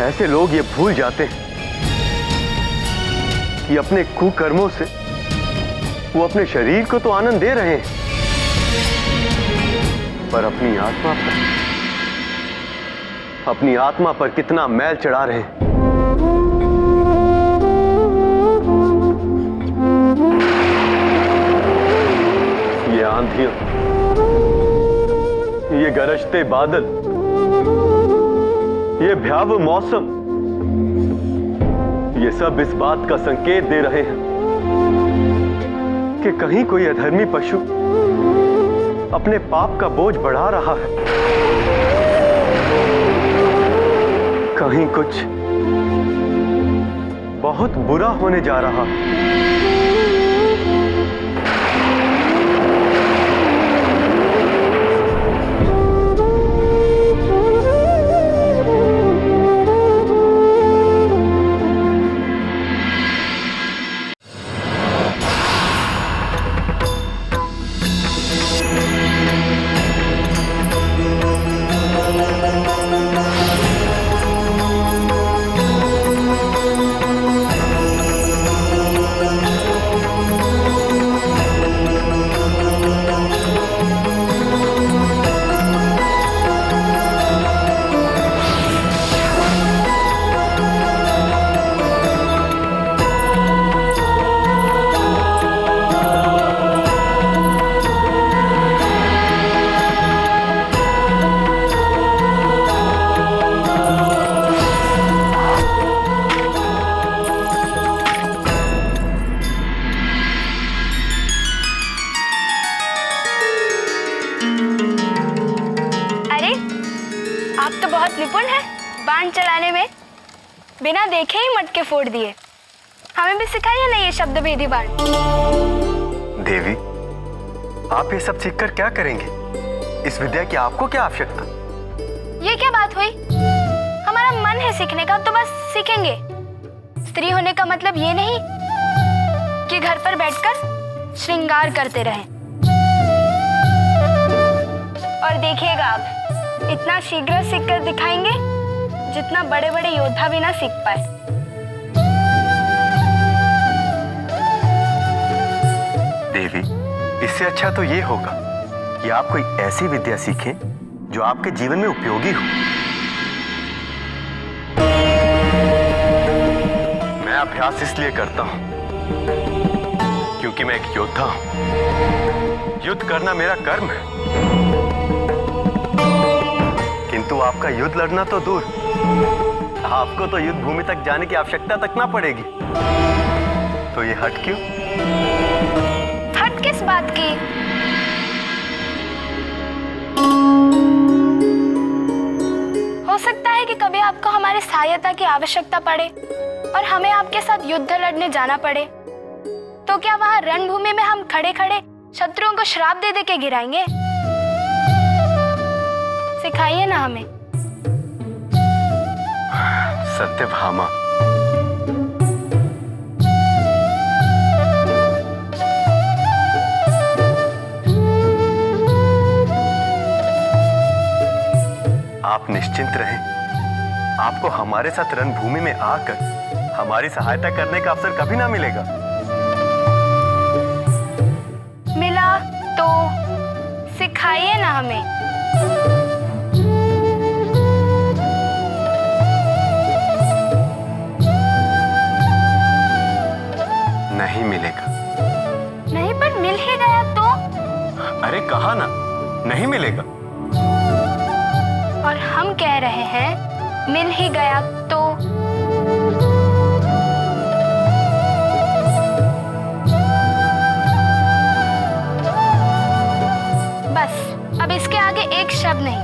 ऐसे लोग ये भूल जाते हैं कि अपने कुकर्मों से वो अपने शरीर को तो आनंद दे रहे हैं, पर अपनी आत्मा पर कितना मैल चढ़ा रहे हैं। ये आंधियां, ये गरजते बादल, ये भयावह मौसम, ये सब इस बात का संकेत दे रहे हैं कि कहीं कोई अधर्मी पशु अपने पाप का बोझ बढ़ा रहा है, कहीं कुछ बहुत बुरा होने जा रहा है।
तो बहुत निपुण है बाण चलाने में, बिना देखे ही मटके फोड़ दिए। हमें भी सिखाइए ना ये शब्द भेदी बाण।
देवी, आप ये सब सीखकर क्या करेंगे? इस विद्या की आपको क्या आवश्यकता?
ये क्या बात हुई? हमारा मन है सीखने का, तो बस सीखेंगे। स्त्री होने का मतलब ये नहीं कि घर पर बैठकर श्रृंगार करते रहें। और देखिएगा आप, इतना शीघ्र सीखकर दिखाएंगे जितना बड़े बड़े योद्धा भी ना सीख पाए।
देवी, इससे अच्छा तो ये होगा कि आप कोई ऐसी विद्या सीखें जो आपके जीवन में उपयोगी हो। मैं अभ्यास इसलिए करता हूं क्योंकि मैं एक योद्धा हूं। युद्ध करना मेरा कर्म है, किंतु आपका युद्ध लड़ना तो दूर, आपको तो युद्ध भूमि तक जाने की आवश्यकता तक ना पड़ेगी। तो ये हट क्यों?
हट किस बात की? हो सकता है कि कभी आपको हमारी सहायता की आवश्यकता पड़े और हमें आपके साथ युद्ध लड़ने जाना पड़े, तो क्या वहां रणभूमि में हम खड़े खड़े शत्रुओं को श्राप दे दे के गिराएंगे? सिखाइए ना हमें।
सत्यभामा, आप निश्चिंत रहें, आपको हमारे साथ रणभूमि में आकर हमारी सहायता करने का अवसर कभी ना मिलेगा।
मिला तो सिखाइए ना हमें।
नहीं मिलेगा।
नहीं, पर मिल ही गया तो?
अरे कहा ना, नहीं मिलेगा।
और हम कह रहे हैं मिल ही गया तो? बस, अब इसके आगे एक शब्द नहीं।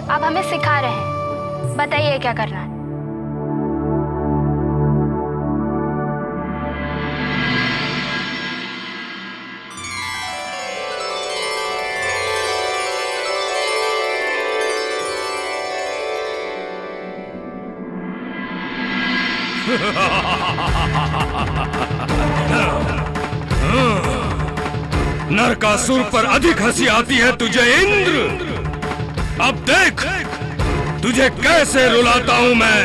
अब हमें सिखा रहे हैं, बताइए क्या करना है।
नरकासुर पर अधिक हंसी आती है तुझे इंद्र। अब देख तुझे कैसे रुलाता हूं मैं।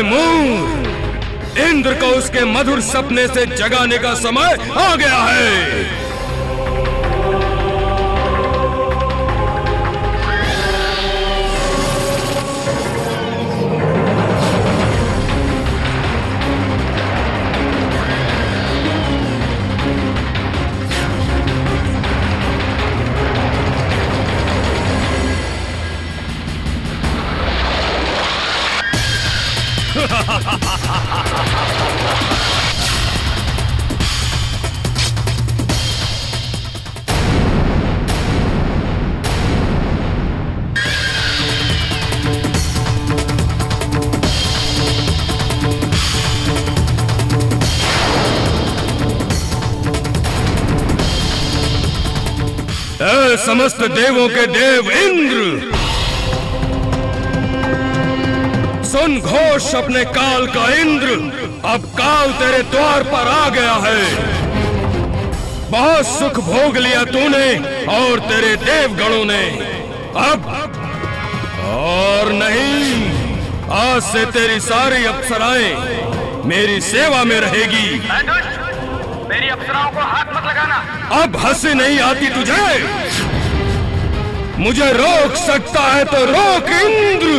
मूर, इंद्र को उसके मधुर सपने से जगाने का समय आ गया है। समस्त देवों के देव इंद्र, सुन घोष अपने काल का इंद्र। अब काल तेरे द्वार पर आ गया है। बहुत सुख भोग लिया तूने और तेरे देवगणों ने। अब और नहीं, आज से तेरी सारी अप्सराएं मेरी सेवा में रहेगी।
मेरी अप्सराओं को हाथ मत लगाना।
अब हंसी नहीं आती तुझे? मुझे रोक सकता है तो रोक इंद्र।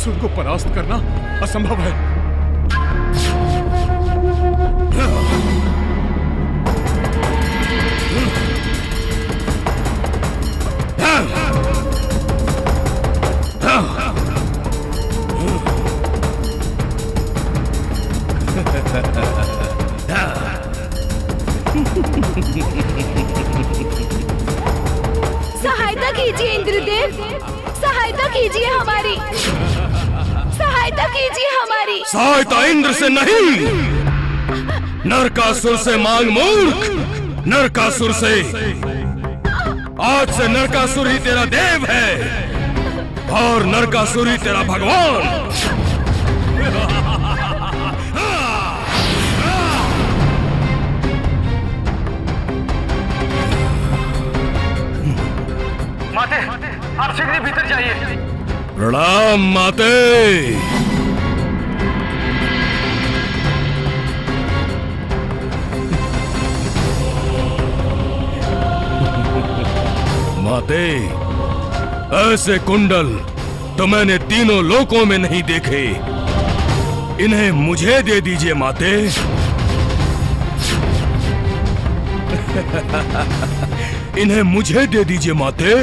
नरकासुर को परास्त करना असंभव है।
सहायता कीजिए इंद्रदेव, सहायता कीजिए हमारी, सहायता कीजिए हमारी।
सहायता इंद्र से नहीं, नरकासुर से मांग मूर्ख, नरकासुर से। आज से नरकासुर ही तेरा देव है और नरकासुर ही तेरा भगवान।
माते, आप शीघ्र भीतर जाइए।
प्रणाम माते। माते, ऐसे कुंडल तो मैंने तीनों लोकों में नहीं देखे। इन्हें मुझे दे दीजिए माते। इन्हें मुझे दे दीजिए माते।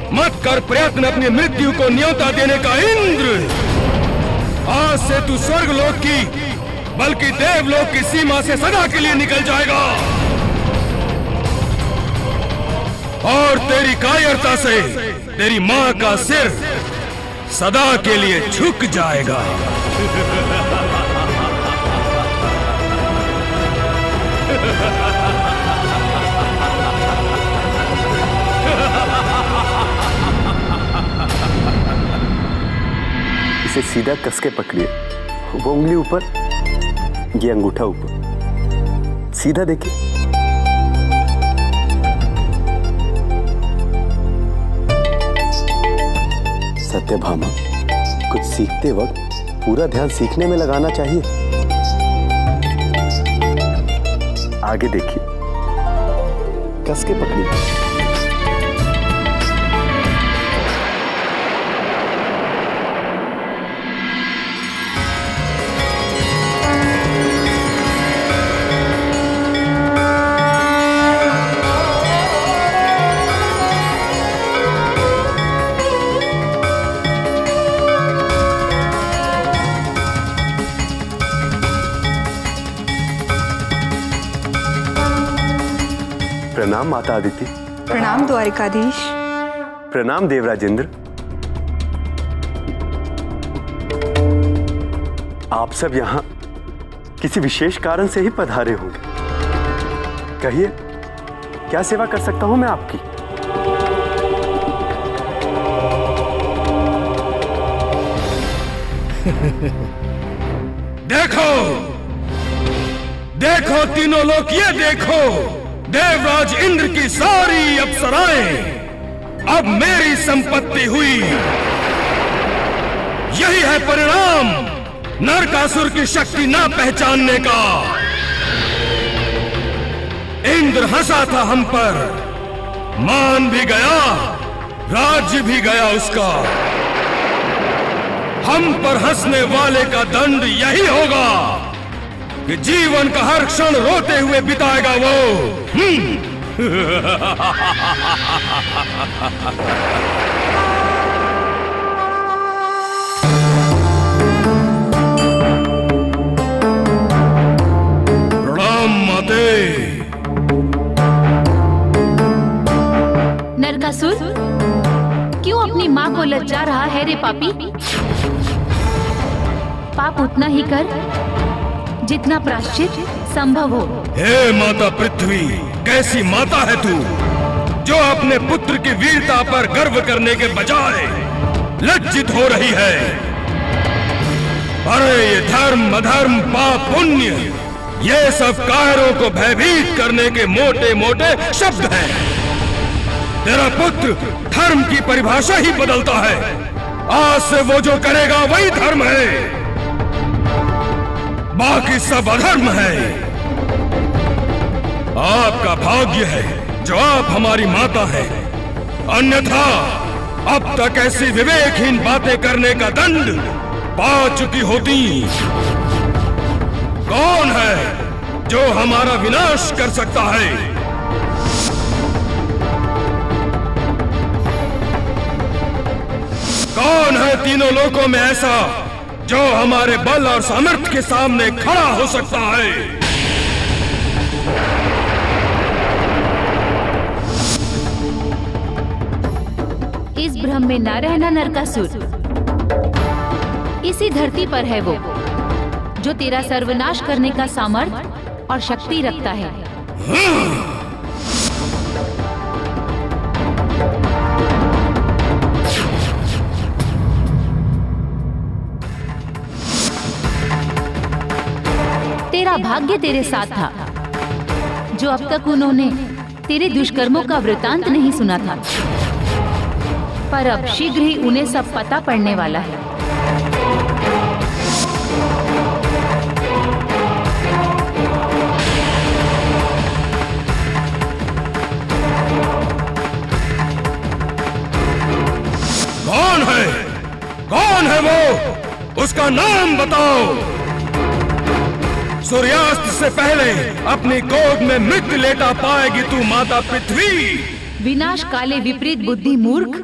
मत कर प्रयत्न अपनी मृत्यु को न्योता देने का इंद्र। आज से तू स्वर्गलोक की बल्कि देवलोक की सीमा से सदा के लिए निकल जाएगा और तेरी कायरता से तेरी मां का सिर सदा के लिए झुक जाएगा।
इसे सीधा कस के पकड़िए, वो उंगली ऊपर, ये अंगूठा ऊपर, सीधा देखिए। सत्यभामा, कुछ सीखते वक्त पूरा ध्यान सीखने में लगाना चाहिए। आगे देखिए, कस के पकड़िए। प्रणाम माता आदिति।
प्रणाम द्वारिकाधीश।
प्रणाम देवराजेंद्र। आप सब यहाँ किसी विशेष कारण से ही पधारे होंगे। कहिए, क्या सेवा कर सकता हूं मैं आपकी?
देखो, देखो तीनों लोग, ये देखो, देवराज इंद्र की सारी अप्सराएं अब मेरी संपत्ति हुई। यही है परिणाम नरकासुर की शक्ति ना पहचानने का। इंद्र हंसा था हम पर, मान भी गया, राज्य भी गया उसका। हम पर हंसने वाले का दंड यही होगा कि जीवन का हर क्षण रोते हुए बिताएगा वो। प्रणाम माते।
नरकासुर, क्यों अपनी माँ को लज्जा रहा है रे पापी? पाप उतना ही कर जितना प्रायश्चित संभव हो।
हे माता पृथ्वी, कैसी माता है तू जो अपने पुत्र की वीरता पर गर्व करने के बजाय लज्जित हो रही है। अरे ये धर्म अधर्म पाप पुण्य, ये सब कायरों को भयभीत करने के मोटे मोटे शब्द हैं। तेरा पुत्र धर्म की परिभाषा ही बदलता है। आज से वो जो करेगा वही धर्म है, बाकी सब अधर्म है। आपका भाग्य है जो आप हमारी माता हैं, अन्यथा अब तक ऐसी विवेकहीन बातें करने का दंड पा चुकी होती। कौन है जो हमारा विनाश कर सकता है? कौन है तीनों लोकों में ऐसा जो हमारे बल और सामर्थ्य के सामने खड़ा हो सकता है?
इस भ्रम में ना रहना नरकासुर। इसी धरती पर है वो जो तेरा सर्वनाश करने का सामर्थ्य और शक्ति रखता है। तेरा भाग्य तेरे साथ था, जो अब तक उन्होंने तेरे दुष्कर्मों का वृतांत नहीं सुना था, पर अब शीघ्र ही उन्हें सब पता पड़ने वाला है।
कौन है वो? उसका नाम बताओ। सूर्यास्त से पहले अपनी गोद में मृत्यु लेटा पाएगी तू माता पृथ्वी।
विनाश काले विपरीत बुद्धि मूर्ख,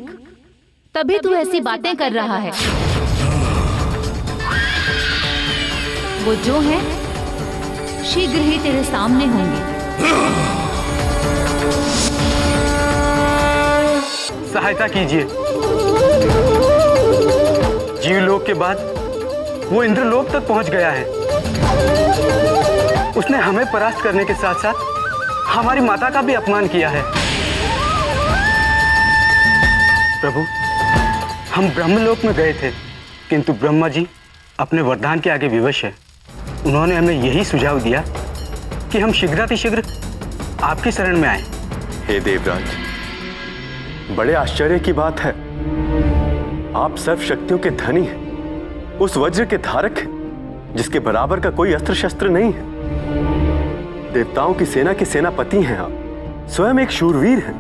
तभी तू ऐसी बातें कर रहा है। वो जो है शीघ्र ही तेरे सामने होंगे।
सहायता कीजिए। जीवलोक के बाद वो इंद्रलोक तक पहुंच गया है। उसने हमें परास्त करने के साथ साथ हमारी माता का भी अपमान किया है। प्रभु, हम ब्रह्मलोक में गए थे, किंतु ब्रह्मा जी अपने वरदान के आगे विवश है। उन्होंने हमें यही सुझाव दिया कि हम शीघ्रातिशीघ्र आपकी शरण में आए। हे देवराज, बड़े आश्चर्य की बात है, आप सर्व शक्तियों के धनी हैं, उस वज्र के धारक हैं जिसके बराबर का कोई अस्त्र शस्त्र नहीं है। देवताओं की सेना के सेनापति हैं आप, स्वयं एक शूरवीर हैं,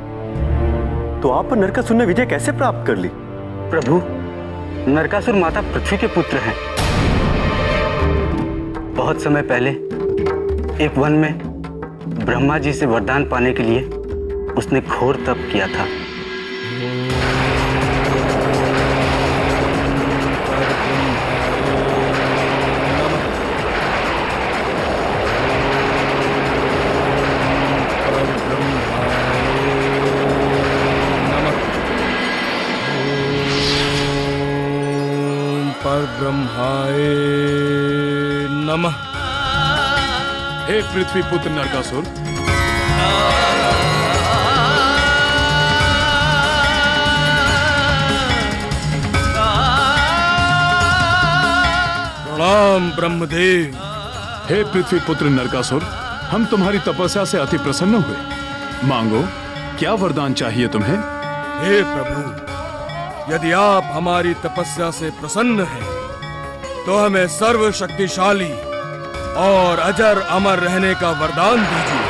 तो आप पर नरकासुर ने विजय कैसे प्राप्त कर ली? प्रभु, नरकासुर माता पृथ्वी के पुत्र हैं। बहुत समय पहले एक वन में ब्रह्मा जी से वरदान पाने के लिए उसने घोर तप किया था।
ब्रह्माय नमः।
हे पृथ्वी पुत्र नरकासुर,
प्रणाम ब्रह्मदेव।
हे पृथ्वी पुत्र नरकासुर, हम तुम्हारी तपस्या से अति प्रसन्न हुए। मांगो, क्या वरदान चाहिए तुम्हें?
हे प्रभु, यदि आप हमारी तपस्या से प्रसन्न हैं, तो हमें सर्वशक्तिशाली और अजर अमर रहने का वरदान दीजिए,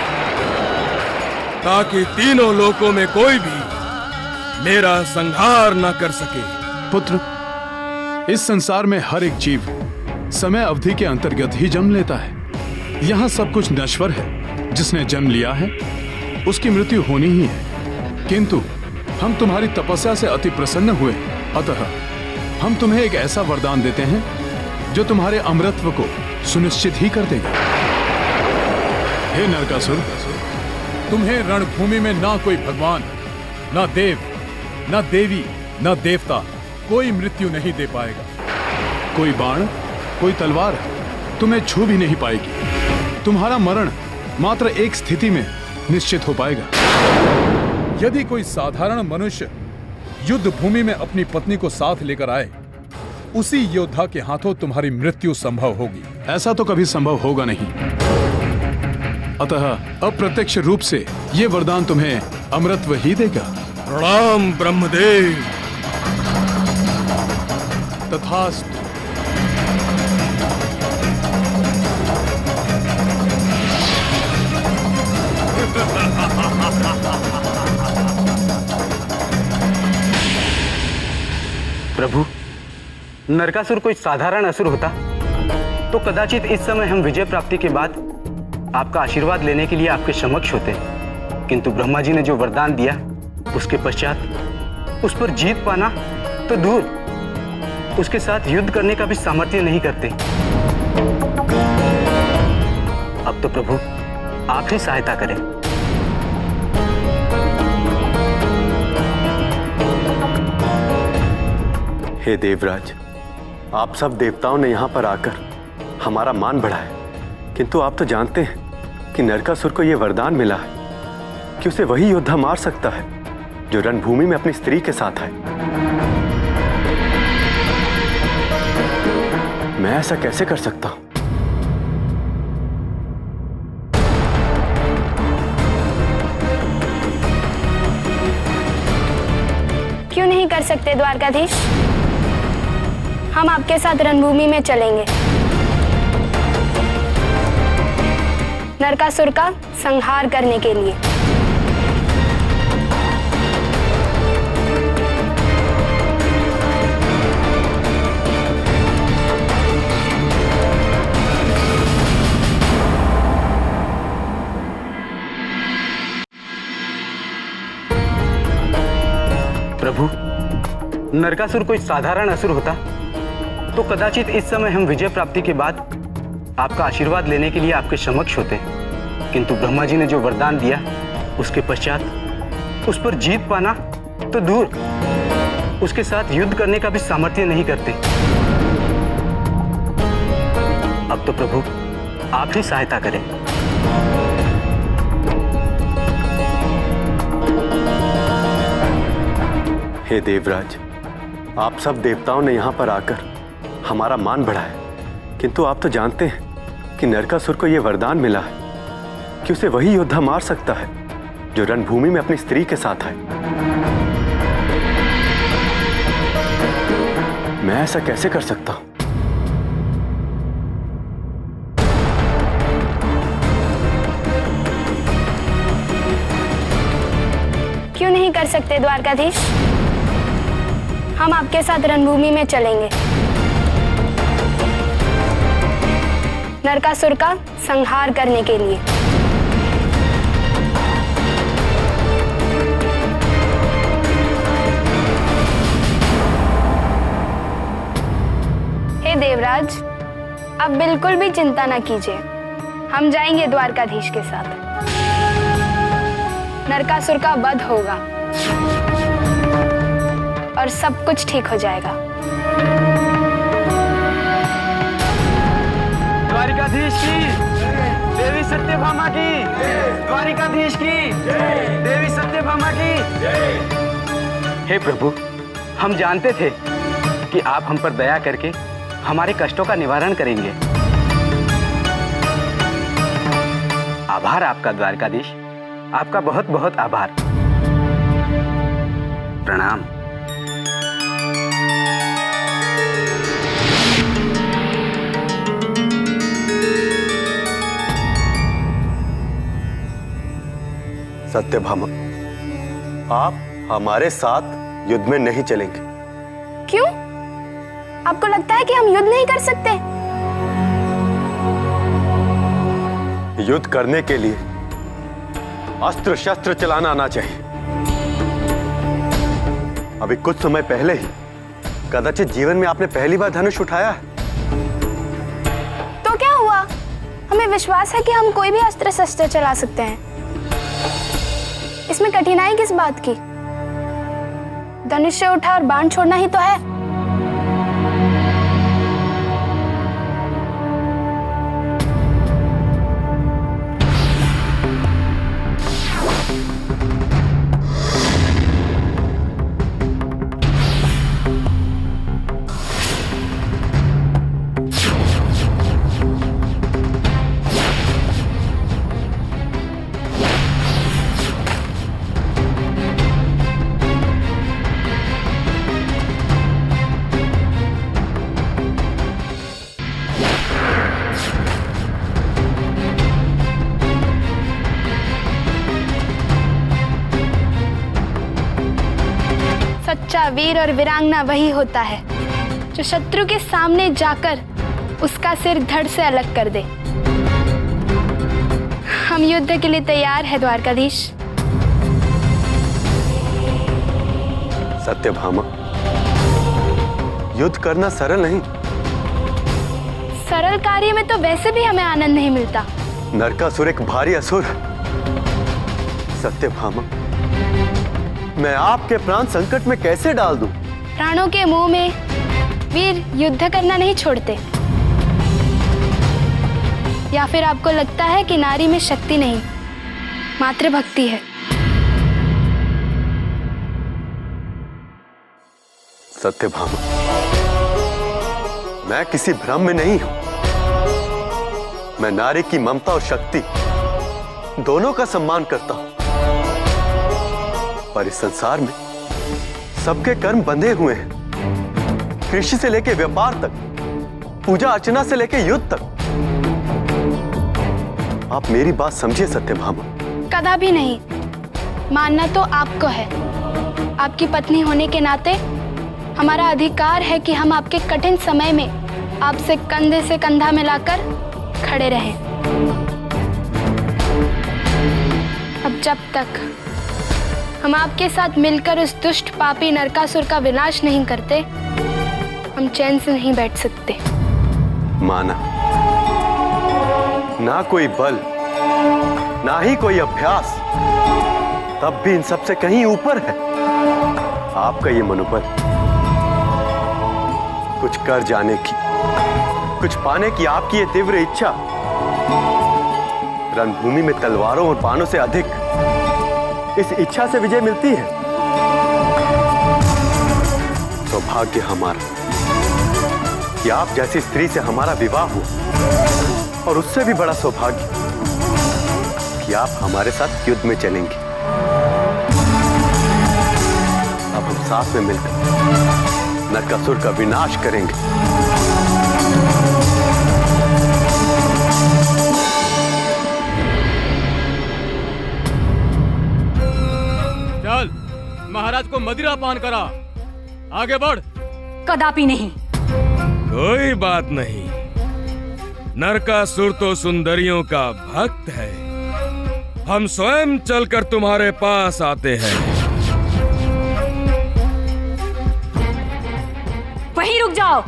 ताकि तीनों लोकों में कोई भी मेरा संहार न कर सके।
पुत्र, इस संसार में हर एक जीव समय अवधि के अंतर्गत ही जन्म लेता है। यहाँ सब कुछ नश्वर है। जिसने जन्म लिया है उसकी मृत्यु होनी ही है। किंतु हम तुम्हारी तपस्या से अति प्रसन्न हुए, अतः हम तुम्हें एक ऐसा वरदान देते हैं जो तुम्हारे अमरत्व को सुनिश्चित ही कर देगा। हे नरकासुर, तुम्हें रणभूमि में ना कोई भगवान, ना देव, ना देवी, ना देवता कोई मृत्यु नहीं दे पाएगा। कोई बाण, कोई तलवार तुम्हें छू भी नहीं पाएगी। तुम्हारा मरण मात्र एक स्थिति में निश्चित हो पाएगा। यदि कोई साधारण मनुष्य युद्ध भूमि में अपनी पत्नी को साथ लेकर आए, उसी योद्धा के हाथों तुम्हारी मृत्यु संभव होगी। ऐसा तो कभी संभव होगा नहीं। अतः अप्रत्यक्ष रूप से यह वरदान तुम्हें अमरत्व ही देगा।
प्रणाम ब्रह्मदेव।
तथास्तु।
प्रभु, नरकासुर कोई साधारण असुर होता तो कदाचित इस समय हम विजय प्राप्ति के बाद आपका आशीर्वाद लेने के लिए आपके समक्ष होते, किंतु ब्रह्मा जी ने जो वरदान दिया उसके पश्चात उस पर जीत पाना तो दूर, उसके साथ युद्ध करने का भी सामर्थ्य नहीं करते। अब तो प्रभु आप ही सहायता करें।
हे देवराज, आप सब देवताओं ने यहाँ पर आकर हमारा मान बढ़ाया, किंतु आप तो जानते हैं कि नरकासुर को यह वरदान मिला है कि उसे वही योद्धा मार सकता है जो रणभूमि में अपनी स्त्री के साथ है। मैं ऐसा कैसे कर सकता हूं?
क्यों नहीं कर सकते द्वारकाधीश? हम आपके साथ रणभूमि में चलेंगे, नरकासुर का संहार करने के लिए।
प्रभु, नरकासुर कोई साधारण असुर होता तो कदाचित इस समय हम विजय प्राप्ति के बाद आपका आशीर्वाद लेने के लिए आपके समक्ष होते, किंतु ब्रह्मा जी ने जो वरदान दिया उसके पश्चात उस पर जीत पाना तो दूर, उसके साथ युद्ध करने का भी सामर्थ्य नहीं करते। अब तो प्रभु आप ही सहायता करें।
हे देवराज, आप सब देवताओं ने यहाँ पर आकर हमारा मान बढ़ाया, किंतु आप तो जानते हैं कि नरकासुर को यह वरदान मिला है कि उसे वही योद्धा मार सकता है जो रणभूमि में अपनी स्त्री के साथ है। मैं ऐसा कैसे कर सकता हूं?
क्यों नहीं कर सकते द्वारकाधीश? हम आपके साथ रणभूमि में चलेंगे, नरकासुर का संहार करने के लिए। हे देवराज, आप बिल्कुल भी चिंता न कीजिए, हम जाएंगे द्वारकाधीश के साथ। नरकासुर का वध होगा और सब कुछ ठीक हो जाएगा।
द्वारिकाधीश की, देवी सत्यभामा की, द्वारिकाधीश की, देवी सत्यभामा की। हे प्रभु, हम जानते थे कि आप हम पर दया करके हमारे कष्टों का निवारण करेंगे। आभार आपका द्वारकाधीश, आपका बहुत बहुत आभार। प्रणाम।
सत्यभामा, आप हमारे साथ युद्ध में नहीं चलेंगे।
क्यों? आपको लगता है कि हम युद्ध नहीं कर सकते?
युद्ध करने के लिए अस्त्र शस्त्र चलाना आना चाहिए। अभी कुछ समय पहले ही कदाचित जीवन में आपने पहली बार धनुष उठाया है।
तो क्या हुआ? हमें विश्वास है कि हम कोई भी अस्त्र शस्त्र चला सकते हैं। इसमें कठिनाई किस बात की? धनुष से उठा और बाण छोड़ना ही तो है। सच्चा वीर और वीरांगना वही होता है जो शत्रु के सामने जाकर उसका सिर धड़ से अलग कर दे। हम युद्ध के लिए तैयार है द्वारकाधीश।
सत्यभामा, युद्ध करना सरल नहीं।
सरल कार्य में तो वैसे भी हमें आनंद नहीं मिलता।
नरकासुर एक भारी असुर। सत्यभामा, मैं आपके प्राण संकट में कैसे डाल दूं?
प्राणों के मुंह में वीर युद्ध करना नहीं छोड़ते। या फिर आपको लगता है कि नारी में शक्ति नहीं, मात्र भक्ति है?
सत्यभामा, मैं किसी भ्रम में नहीं हूं। मैं नारी की ममता और शक्ति दोनों का सम्मान करता हूं, पर इस संसार में सबके कर्म बंधे हुए हैं। कृषि से लेकर व्यापार तक, पूजा अर्चना से लेकर युद्ध तक। आप मेरी बात समझिए सत्यभामा।
कदा भी नहीं। मानना तो आपको है। आपकी पत्नी होने के नाते हमारा अधिकार है कि हम आपके कठिन समय में आपसे कंधे से कंधा मिलाकर खड़े रहें। अब जब तक हम आपके साथ मिलकर उस दुष्ट पापी नरकासुर का विनाश नहीं करते, हम चैन से नहीं बैठ सकते।
माना, ना कोई बल, ना ही कोई अभ्यास, तब भी इन सबसे कहीं ऊपर है आपका ये मनोबल। कुछ कर जाने की, कुछ पाने की आपकी ये तीव्र इच्छा रणभूमि में तलवारों और बाणों से अधिक इस इच्छा से विजय मिलती है। सौभाग्य हमारा कि आप जैसी स्त्री से हमारा विवाह हुआ, और उससे भी बड़ा सौभाग्य कि आप हमारे साथ युद्ध में चलेंगे। अब हम साथ में मिलकर नरकासुर का विनाश करेंगे।
चल, महाराज को मदिरा पान करा। आगे बढ़।
कदापि नहीं।
कोई बात नहीं। नरकासुर तो सुंदरियों का भक्त है। हम स्वयं चलकर तुम्हारे पास आते हैं।
वहीं रुक जाओ।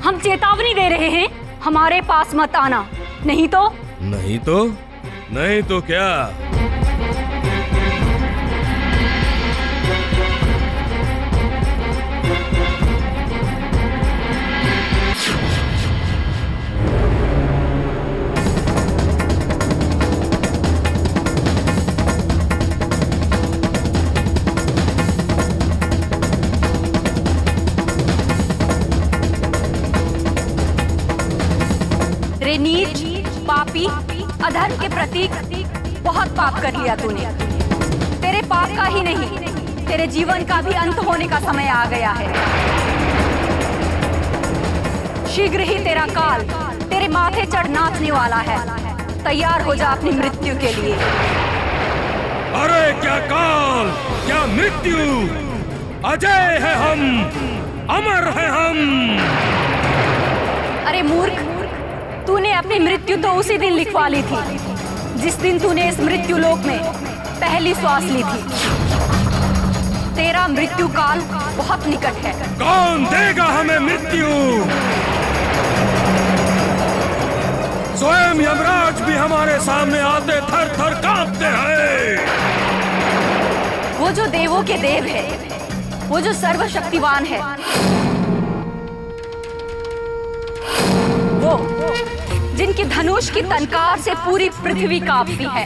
हम चेतावनी दे रहे हैं, हमारे पास मत आना। नहीं तो क्या? रे नीच, पापी, अधर्म के प्रतीक, बहुत पाप कर लिया तूने। तेरे पाप का ही नहीं, तेरे जीवन का भी अंत होने का समय आ गया है। शीघ्र ही तेरा काल तेरे माथे चढ़ नाचने वाला है। तैयार हो जा अपनी मृत्यु के लिए।
अरे क्या काल, क्या मृत्यु! अजय है हम, अमर है हम।
अरे मूर्ख, तूने अपनी मृत्यु तो उसी दिन लिखवा ली थी जिस दिन तूने इस मृत्यु लोक में पहली श्वास ली थी। तेरा मृत्यु काल बहुत निकट है।
कौन देगा हमें मृत्यु? स्वयं यमराज भी हमारे सामने आते थर थर कांपते हैं।
वो जो देवों के देव है, वो जो सर्वशक्तिवान है, वो जिनकी धनुष की तनकार से पूरी पृथ्वी कांपती है,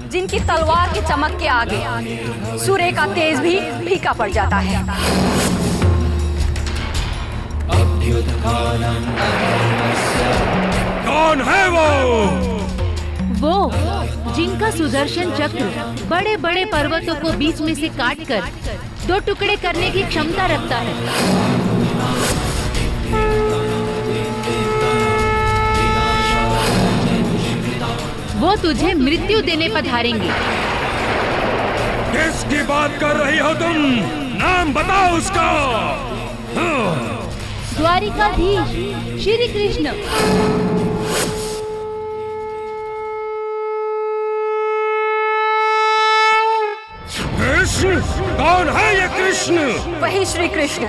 जिनकी तलवार की चमक के आगे सूर्य का तेज भी फीका पड़ जाता है।
कौन है
वो जिनका सुदर्शन चक्र बड़े बड़े पर्वतों को बीच में से काटकर दो टुकड़े करने की क्षमता रखता है। वो तुझे मृत्यु देने पधारेंगे।
किसकी बात कर रही हो तुम? नाम बताओ उसका।
द्वारिकाधीश श्री कृष्ण।
कृष्ण? कौन है ये कृष्ण?
वही श्री कृष्ण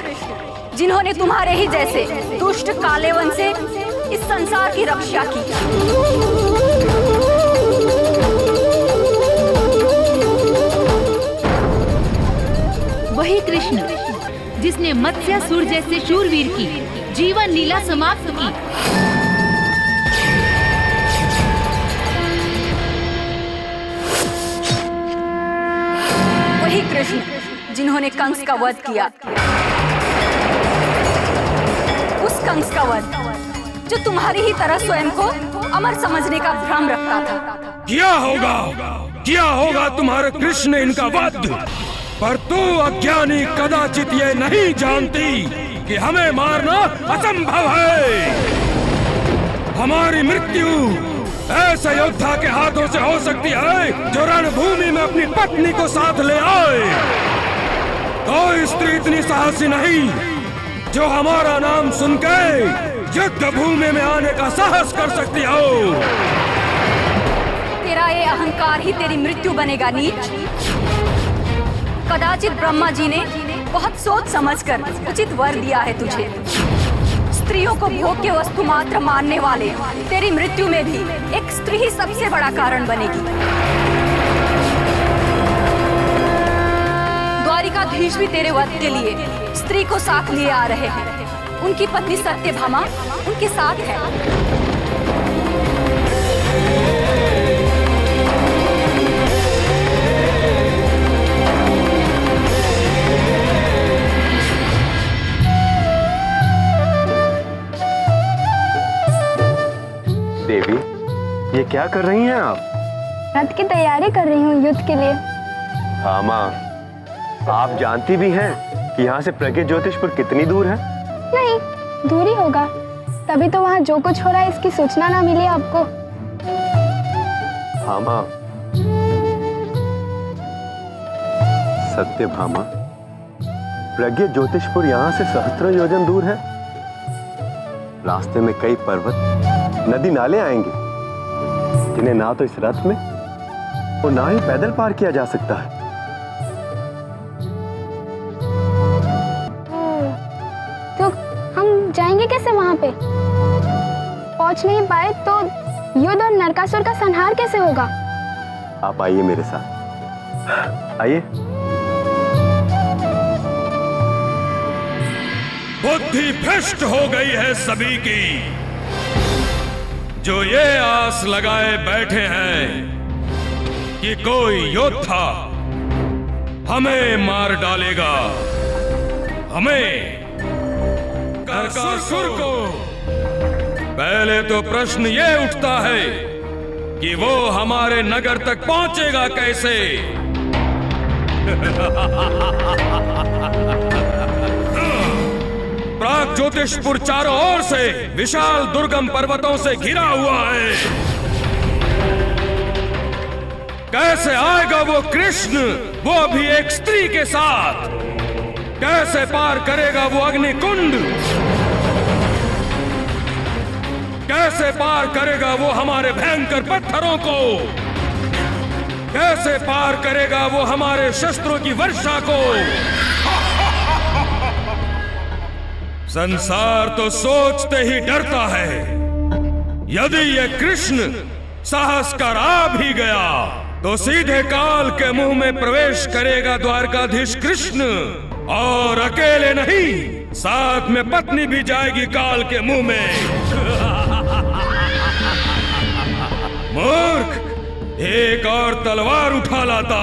जिन्होंने तुम्हारे ही जैसे दुष्ट कालेवन से इस संसार की रक्षा की।
वही कृष्ण जिसने मत्स्यासुर जैसे शूरवीर की जीवन लीला समाप्त की।
वही कृष्ण जिन्होंने कंस का वध किया। उस कंस का वध जो तुम्हारी ही तरह स्वयं को अमर समझने का भ्रम रखता था।
क्या होगा तुम्हारे कृष्ण ने इनका वध? पर तू अज्ञानी कदाचित ये नहीं जानती कि हमें मारना असंभव है। हमारी मृत्यु ऐसे योद्धा के हाथों से हो सकती है जो रणभूमि में अपनी पत्नी को साथ ले आए। कोई स्त्री इतनी साहसी नहीं जो हमारा नाम सुन के युद्ध भूमि में आने का साहस कर सकती हो।
तेरा ये अहंकार ही तेरी मृत्यु बनेगा नीच। कदाचित ब्रह्मा जी ने बहुत सोच समझकर उचित वर दिया है तुझे। स्त्रियों को भोग्य वस्तु मात्र मानने वाले तेरी मृत्यु में भी एक स्त्री ही सबसे बड़ा कारण बनेगी। द्वारिकाधीश भी तेरे वध के लिए स्त्री को साथ लिए आ रहे हैं। उनकी पत्नी सत्यभामा उनके साथ है।
देवी, ये क्या कर रही हैं आप?
रथ की तैयारी कर रही हूँ युद्ध के लिए।
हाँ माँ, आप जानती भी हैं कि यहाँ से प्रज्ञ ज्योतिषपुर कितनी दूर है?
नहीं, दूरी होगा, तभी तो वहाँ जो कुछ हो रहा है इसकी सूचना ना मिली आपको।
हाँ माँ, सत्यभामा, प्रज्ञ ज्योतिषपुर यहाँ से सहस्त्रों योजन दूर है। रास्ते में कई पर्वत, नदी नाले आएंगे जिन्हें ना तो इस रथ में और ना ही पैदल पार किया जा सकता है।
तो हम जाएंगे कैसे वहां पे? पहुंच नहीं पाए तो युद्ध और नरकासुर का संहार कैसे होगा?
आप आइए मेरे साथ, आइए।
बुद्धि भ्रष्ट हो गई है सभी की, जो ये आस लगाए बैठे हैं कि कोई योद्धा हमें मार डालेगा, हमें नरकासुर को। पहले तो प्रश्न ये उठता है कि वो हमारे नगर तक पहुंचेगा कैसे? प्राग ज्योतिषपुर चारों ओर से विशाल दुर्गम पर्वतों से घिरा हुआ है। कैसे आएगा वो कृष्ण, वो भी एक स्त्री के साथ? कैसे पार करेगा वो अग्निकुंड? कैसे पार करेगा वो हमारे भयंकर पत्थरों को? कैसे पार करेगा वो हमारे शस्त्रों की वर्षा को? संसार तो सोचते ही डरता है। यदि ये कृष्ण साहस कर आ भी गया तो सीधे काल के मुंह में प्रवेश करेगा द्वारकाधीश कृष्ण, और अकेले नहीं, साथ में पत्नी भी जाएगी काल के मुंह में। मूर्ख, एक और तलवार उठा लाता,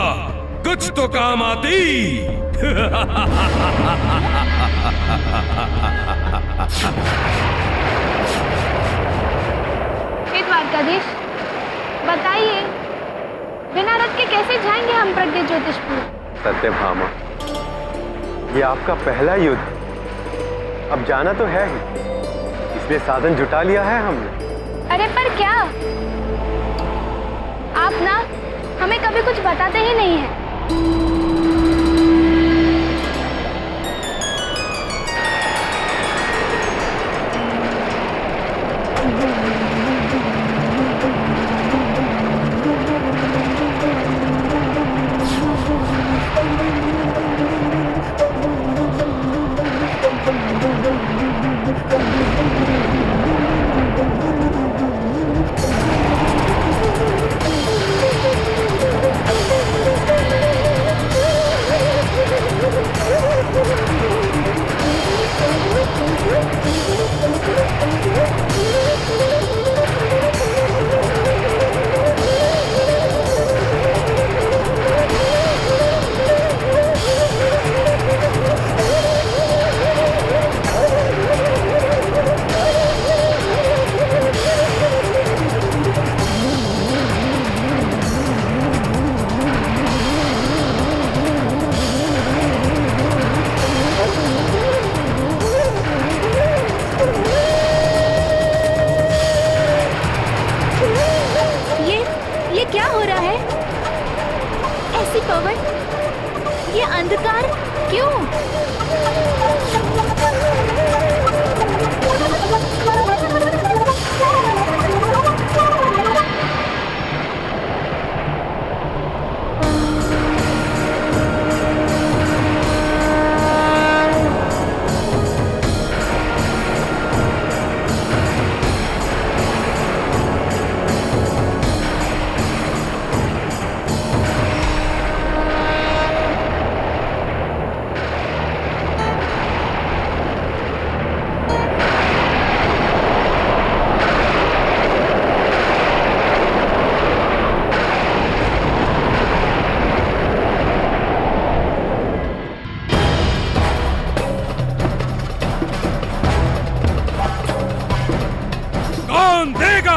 कुछ तो काम आती।
हे द्वारकाधीश, बताइए, बिना रथ के कैसे जाएंगे हम प्रज्ञ ज्योतिषपुर?
सत्यभामा, ये आपका पहला युद्ध, अब जाना तो है ही, इसलिए साधन जुटा लिया है हमने।
अरे पर क्या? आप ना हमें कभी कुछ बताते ही नहीं हैं।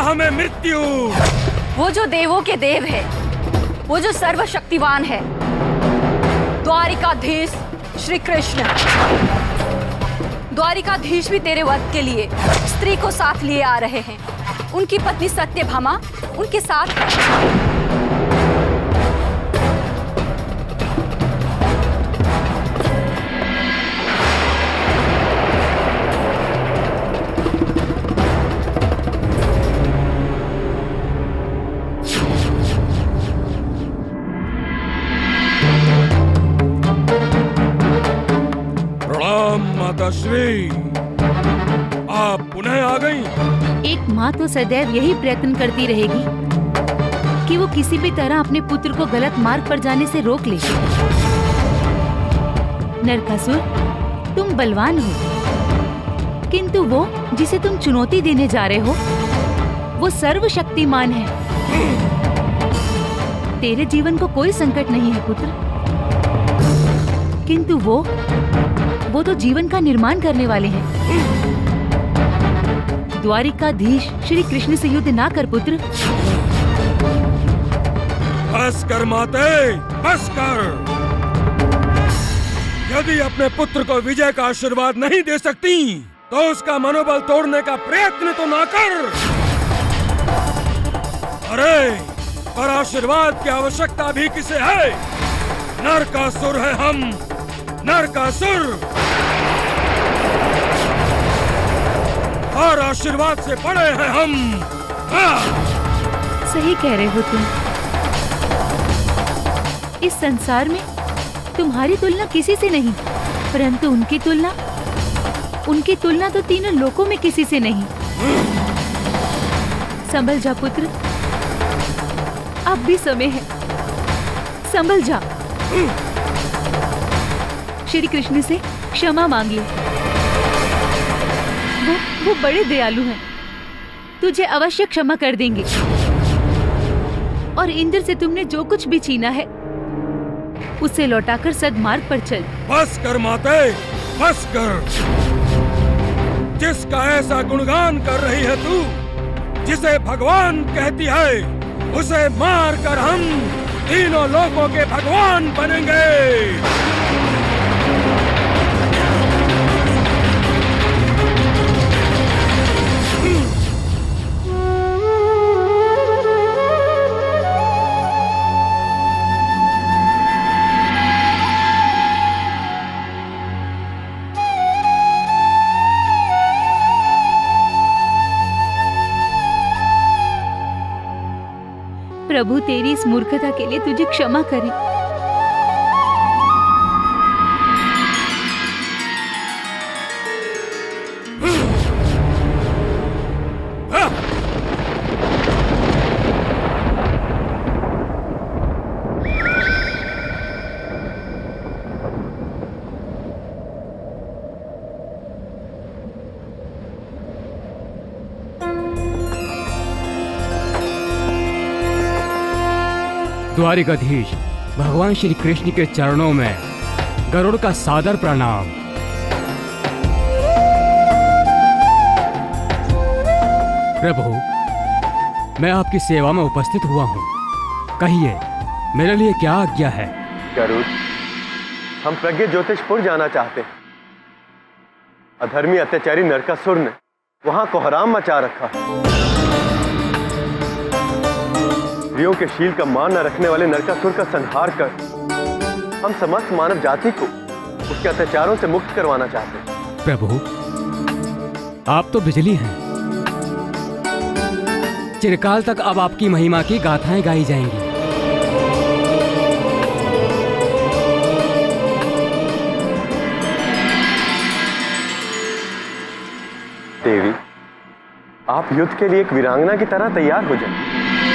हमें मृत्यु।
वो जो देवों के देव है, वो जो सर्वशक्तिवान है, द्वारिकाधीश श्री कृष्ण। द्वारिकाधीश भी तेरे वध के लिए स्त्री को साथ लिए आ रहे हैं। उनकी पत्नी सत्यभामा उनके साथ है।
श्री, आप पुनः आ गई।
एक माँ तो सदैव यही प्रयत्न करती रहेगी कि वो किसी भी तरह अपने पुत्र को गलत मार्ग पर जाने से रोक ले। नरकासुर, तुम बलवान हो, किंतु वो जिसे तुम चुनौती देने जा रहे हो वो सर्वशक्तिमान है। तेरे जीवन को कोई संकट नहीं है पुत्र, किंतु वो तो जीवन का निर्माण करने वाले हैं। द्वारिकाधीश श्री कृष्ण से युद्ध ना कर पुत्र।
बस कर माते, बस कर। यदि अपने पुत्र को विजय का आशीर्वाद नहीं दे सकती तो उसका मनोबल तोड़ने का प्रयत्न तो ना कर। अरे, पर आशीर्वाद की आवश्यकता भी किसे है? नरकासुर है हम, नरकासुर। और आशीर्वाद से बड़े हैं हम।
सही कह रहे हो तुम। इस संसार में तुम्हारी तुलना किसी से नहीं, परंतु उनकी तुलना तो तीनों लोकों में किसी से नहीं। संभल जा पुत्र, अब भी समय है, संभल जा। श्री कृष्ण से क्षमा मांग ले, वो बड़े दयालु हैं, तुझे अवश्य क्षमा कर देंगे। और इंद्र से तुमने जो कुछ भी छीना है उसे लौटाकर सद्मार्ग पर चल।
बस कर माते, बस कर। जिसका ऐसा गुणगान कर रही है तू, जिसे भगवान कहती है, उसे मार कर हम तीनों लोकों के भगवान बनेंगे।
प्रभु तेरी इस मूर्खता के लिए तुझे क्षमा करे।
द्वारिकाधीश भगवान श्री कृष्ण के चरणों में गरुड़ का सादर प्रणाम। प्रभु, मैं आपकी सेवा में उपस्थित हुआ हूँ। कहिए, मेरे लिए क्या आज्ञा है?
गरुड़, हम प्रज्ञ ज्योतिषपुर जाना चाहते हैं। अधर्मी अत्याचारी नरकासुर ने वहां कोहराम मचा रखा है। स्त्रियों के शील का मान न रखने वाले नरकासुर का संहार कर हम समस्त मानव जाति को उसके अत्याचारों से मुक्त करवाना चाहते हैं।
प्रभु, आप तो बिजली हैं। चिरकाल तक अब आपकी महिमा की गाथाएं गाई जाएंगी।
देवी, आप युद्ध के लिए एक वीरांगना की तरह तैयार हो जाएं।